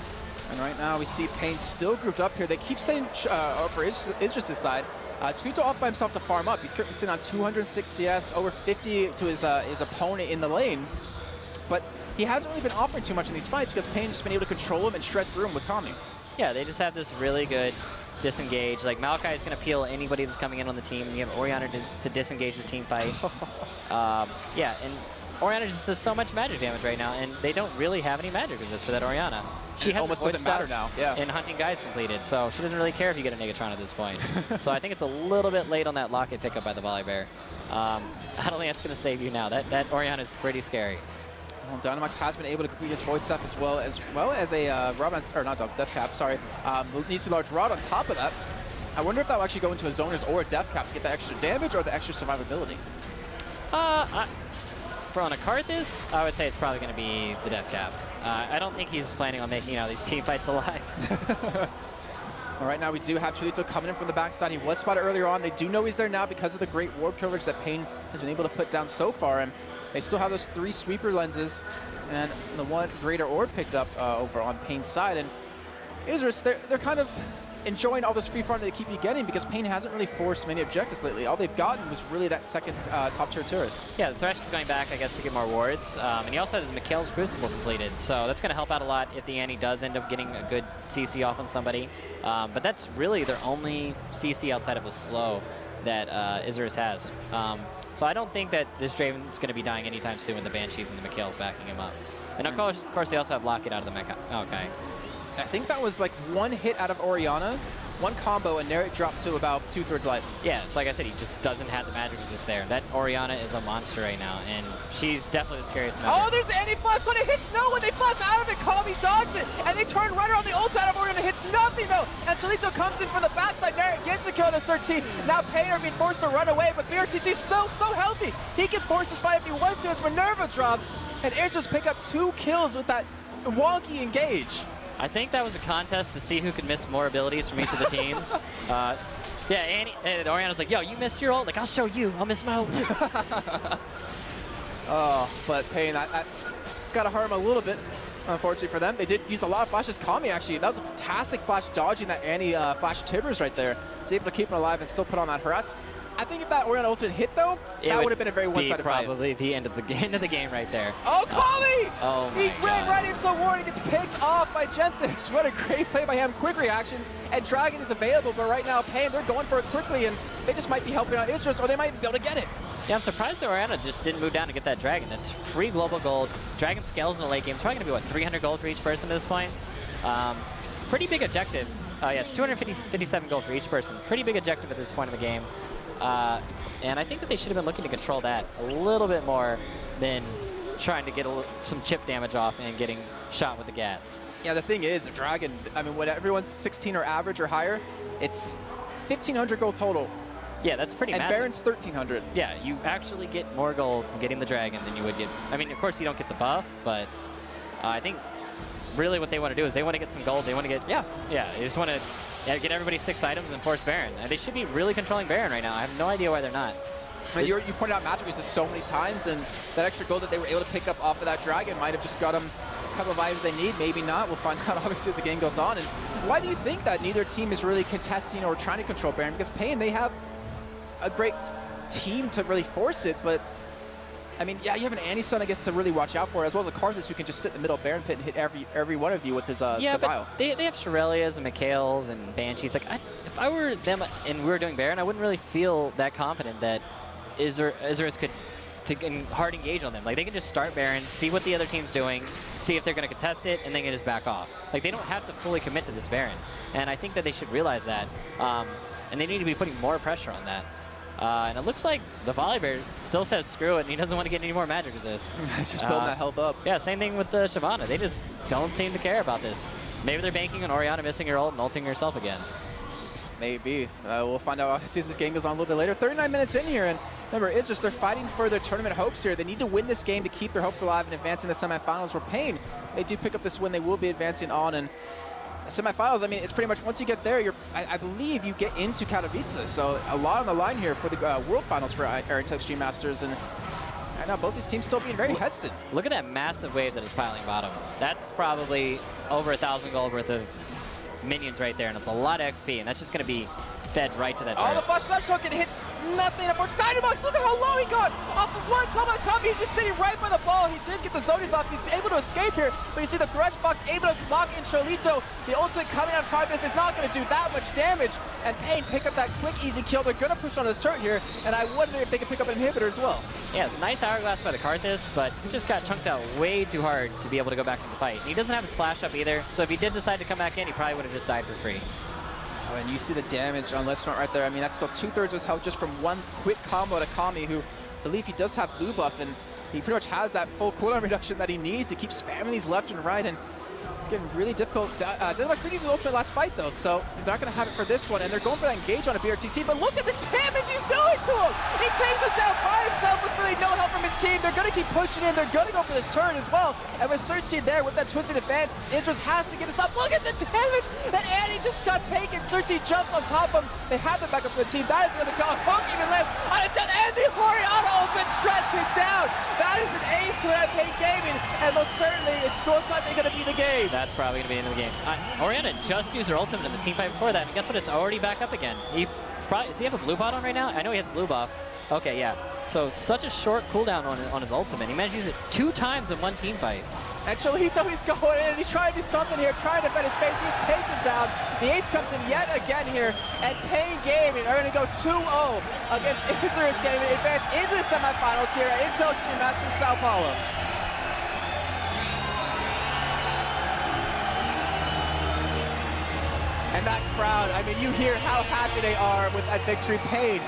And right now we see paIN still grouped up here. They keep saying for Isurus' side, CHELItw off by himself to farm up. He's currently sitting on 206 CS, over 50 to his opponent in the lane. But he hasn't really been offering too much in these fights because paIN's just been able to control him and shred through him with Kami. Yeah, they just have this really good disengage. Like, Malachi is going to peel anybody that's coming in on the team, and you have Orianna to disengage the team fight. Yeah, and Orianna just does so much magic damage right now, and they don't really have any magic resist for that Orianna. She almost doesn't matter now, yeah. And hunting guys completed, so she doesn't really care if you get a Negatron at this point. So I think it's a little bit late on that Locket pickup by the Volibear. I don't think that's going to save you now. That Orianna is pretty scary. Well, Dinamox has been able to complete his void stuff as well as a rod, or not death cap, sorry. Needs a large rod on top of that. I wonder if that will actually go into a zoners or a death cap to get the extra damage or the extra survivability. For on a Karthus, I would say it's probably going to be the death cap. I don't think he's planning on making these team fights alive. All right, now we do have CHELItw coming in from the backside. He was spotted earlier on. They do know he's there now because of the great ward coverage that paIN has been able to put down so far. And they still have those 3 sweeper lenses and the 1 greater orb picked up over on paIN's side. And Isurus, they're kind of enjoying all this free farm that they keep getting because paIN hasn't really forced many objectives lately. All they've gotten was really that second top tier turret. Yeah, the Thresh is going back, I guess, to get more wards. And he also has Mikhail's Crucible completed. So that's going to help out a lot if the Annie does end up getting a good CC off on somebody. But that's really their only CC outside of a slow that Isurus has. So I don't think that this Draven is going to be dying anytime soon with the Banshees and the Mikhail's backing him up. And of course they also have Locket out of the Mecha. Okay. I think that was like 1 hit out of Orianna, 1 combo, and Naryt dropped to about 2/3 life. Yeah, it's like I said, he just doesn't have the magic resist there. That Orianna is a monster right now, and she's definitely the scariest member. Oh, there's Annie flash when it hits no one. They flash out of it. Kami dodged it, and they turn right around the ult out of Orianna. Hits nothing though, and CHELItw comes in from the backside. Naryt gets the kill on SirT. Now paIN are being forced to run away, but brTT so healthy. He can force this fight if he wants to as Minerva drops, and Isurus pick up 2 kills with that wonky engage. I think that was a contest to see who could miss more abilities from each of the teams. Yeah, Annie, Orianna's like, yo, you missed your ult? Like, I'll show you. I'll miss my ult too. Oh, but paIN, it's got to hurt him a little bit, unfortunately for them. They did use a lot of flashes. Kami, actually, that was a fantastic flash dodging that Annie flash Tibbers right there. Was able to keep him alive and still put on that harass. I think if that Orion ultimate hit though, that would have been a very one-sided fight. Probably the end of the game right there. Oh, Kami! Oh my He God. ran right into the ward and gets picked off by Genthix. What a great play by him. Quick reactions, and Dragon is available, but right now paIN, they're going for it quickly, and they just might be helping out Isurus, or they might be able to get it. Yeah, I'm surprised that Oriana just didn't move down to get that Dragon. That's free global gold. Dragon scales in the late game. It's probably going to be, what, 300 gold for each person at this point? Pretty big objective. Yeah, it's 257 gold for each person. Pretty big objective at this point in the game. And I think that they should have been looking to control that a little bit more than trying to get some chip damage off and getting shot with the Gats. Yeah, the thing is, Dragon, I mean, when everyone's 16 or average or higher, it's 1,500 gold total. Yeah, that's pretty massive. And Baron's 1,300. Yeah, you actually get more gold from getting the Dragon than you would get. I mean, of course, you don't get the buff, but I think really what they want to do is they want to get some gold. They want to get... Yeah, they just want to get everybody 6 items and force Baron. And they should be really controlling Baron right now. I have no idea why they're not. I mean, you pointed out Magic uses so many times, and that extra gold that they were able to pick up off of that Dragon might have just got them a couple of items they need, maybe not. We'll find out obviously as the game goes on. And why do you think that neither team is really contesting or trying to control Baron? Because paIN, they have a great team to really force it, but I mean, yeah, you have an Anison, I guess, to really watch out for, as well as a Karthus who can just sit in the middle of Baron Pit and hit every one of you with his yeah, Defile. But they have Shirelias and Mikhails and Banshees. Like, if I were them and we were doing Baron, I wouldn't really feel that confident that Isurus could hard engage on them. Like, they can just start Baron, see what the other team's doing, see if they're going to contest it, and then can just back off. Like, they don't have to fully commit to this Baron. And I think that they should realize that. And they need to be putting more pressure on that. And it looks like the Volibear still says screw it, and he doesn't want to get any more magic resist. Just building that health up. Yeah, same thing with the Shyvana. They just don't seem to care about this. Maybe they're banking on Oriana missing her ult and ulting herself again. Maybe. We'll find out obviously as this game goes on a little bit later. 39 minutes in here, and remember, it's just they're fighting for their tournament hopes here. They need to win this game to keep their hopes alive and advance in the semifinals. Where paIN, they do pick up this win, they will be advancing on. And semifinals, I mean, it's pretty much once you get there, I believe you get into Katowice. So a lot on the line here for the World Finals for Extreme Masters. And right now, both these teams still being very hesitant. Look at that massive wave that is piling bottom. That's probably over 1,000 gold worth of minions right there, and it's a lot of XP, and that's just going to be fed right to that turret. Oh, the flash hook, and hits nothing. Unfortunately, Dinamox, look at how low he got off of one combo. He's just sitting right by the ball. He did get the zonies off. He's able to escape here, but you see the Thresh Box able to lock in CHELItw. The ultimate coming on Karthus is not going to do that much damage, and paIN pick up that quick, easy kill. They're going to push on his turret here, and I wonder if they can pick up an inhibitor as well. Yeah, it's a nice hourglass by the Karthus, but he just got chunked out way too hard to be able to go back in the fight. And he doesn't have his flash up either, so if he did decide to come back in, he probably would have just died for free. Oh, and you see the damage on Left Front right there. I mean, that's still 2/3 of his health just from one quick combo to Kami, who I believe he does have blue buff, and he pretty much has that full cooldown reduction that he needs to keep spamming these left and right, and it's getting really difficult. Dinamox did use his ultimate last fight, though, so they're not going to have it for this one, and they're going for that engage on a brTT, but look at the damage he's doing to him! He takes him down by himself with really no help from his team. They're going to keep pushing in. They're going to go for this turret as well, and with SirT there with that twisted advance, Isurus has to get this up. Look at the damage that Annie just got taken. SirT jumps on top of him. They have the backup for the team. That is another call. Funk even lands on a jet, and the Oriana ultimate shreds it down. That is an ace coming out of paIN Gaming, and most certainly it's most likely going to be the game. That's probably going to be the end of the game. Oriana just used her ultimate in the team fight before that, and guess what? It's already back up again. Does he have a blue bot on right now? I know he has a blue buff. Okay, yeah. So such a short cooldown on his ultimate. He managed to use it 2 times in one team fight. And CHELItw is going in, he's trying to do something here, trying to defend his base. He gets taken down. The ace comes in yet again here, and paIN Gaming are going to go 2-0 against Isurus Gaming, advance into the semifinals here at Extreme Masters Sao Paulo. And that crowd, I mean, you hear how happy they are with that victory. paIN,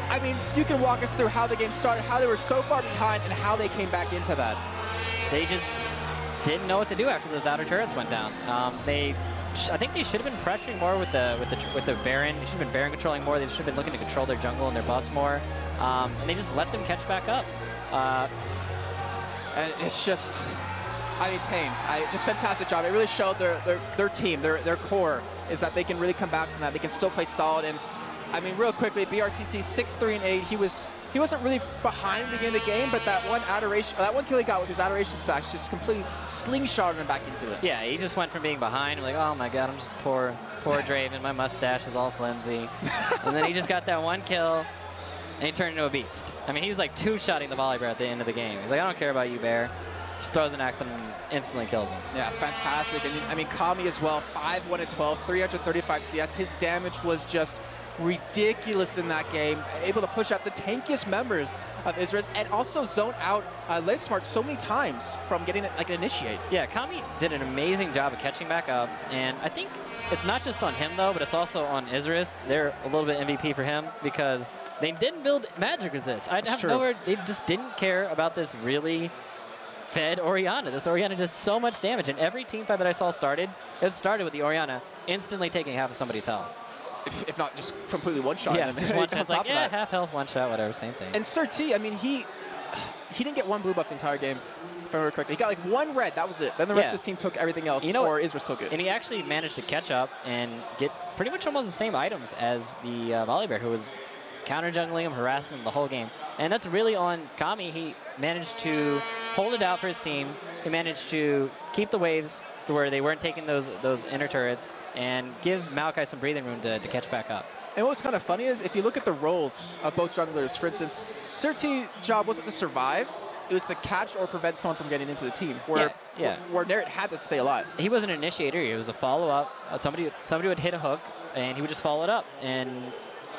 I mean, you can walk us through how the game started, how they were so far behind, and how they came back into that. They just didn't know what to do after those outer turrets went down. I think they should have been pressuring more with the Baron. They should have been Baron controlling more. They should have been looking to control their jungle and their buffs more. And they just let them catch back up. And it's just, I mean, paIN, just fantastic job. It really showed their team, their core, is that they can really come back from that. They can still play solid. And I mean, real quickly, brTT 6-3-8. He wasn't really behind the beginning of the game, but that one kill he got with his adoration stacks just completely slingshotted him back into it. Yeah, he just went from being behind, like, oh my god, I'm just poor Draven. My mustache is all flimsy. And then he just got that one kill, and he turned into a beast. I mean, he was like two-shotting the volley bear at the end of the game. He's like, I don't care about you, bear. Just throws an axe and instantly kills him. Yeah, fantastic. And I mean, Kami as well, 5-1-12, 335 CS. His damage was just ridiculous in that game. Able to push out the tankiest members of Isurus and also zone out Smart so many times from getting it like an initiate. Yeah, Kami did an amazing job of catching back up, and I think it's not just on him though, but it's also on Isurus. They're a little bit MVP for him because they didn't build magic resist. They just didn't care about this really fed Orianna. This Orianna does so much damage, and every team fight that I saw it started with the Orianna instantly taking half of somebody's health. If not just completely one-shot. Yeah, just one shot. It's like, yeah, half health, one shot, whatever, same thing. And SirT, I mean, he didn't get one blue buff the entire game, if I remember correctly. He got like one red, that was it. Then the rest of his team took everything else, or Isurus took it. And he actually managed to catch up and get pretty much almost the same items as the volley bear, who was counter-jungling him, harassing him the whole game. And that's really on Kami. He managed to hold it out for his team. He managed to keep the waves to where they weren't taking those inner turrets and give Maokai some breathing room to catch back up. And what's kind of funny is if you look at the roles of both junglers, for instance, SirT's job wasn't to survive, it was to catch or prevent someone from getting into the team, where Naryt had to stay alive. He was an initiator, he was a follow-up. Somebody would hit a hook and he would just follow it up, and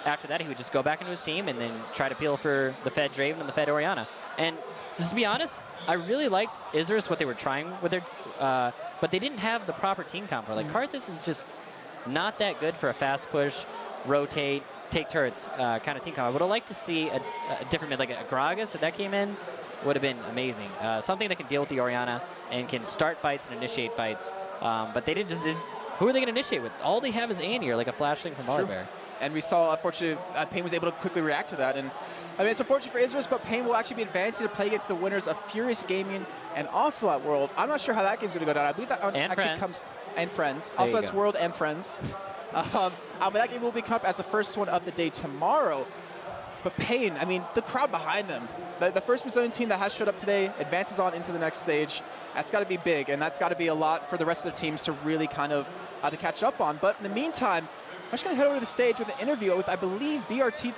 after that he would just go back into his team and then try to peel for the fed Draven and the fed Orianna. And just to be honest, I really liked Isurus, what they were trying with their, but they didn't have the proper team combo. Like Karthus is just not that good for a fast push, rotate, take turrets kind of team combo. I would have liked to see a different mid, like a Gragas, if that came in, would have been amazing. Something that can deal with the Orianna and can start fights and initiate fights. But they didn't. Who are they going to initiate with? All they have is Annie, or like a flashling from Volibear. And we saw, unfortunately, paIN was able to quickly react to that. And I mean, it's unfortunate for Isurus, but paIN will actually be advancing to play against the winners of Furious Gaming and Ocelot World. I'm not sure how that game's going to go down. I believe that actually comes. And Friends. Ocelot's World and Friends. But that game will be coming up as the first one of the day tomorrow. But paIN, I mean, the crowd behind them. The first Brazilian team that has showed up today advances on into the next stage. That's got to be big, and that's got to be a lot for the rest of the teams to really kind of to catch up on. But in the meantime, I'm just going to head over to the stage with an interview with, I believe, brTT.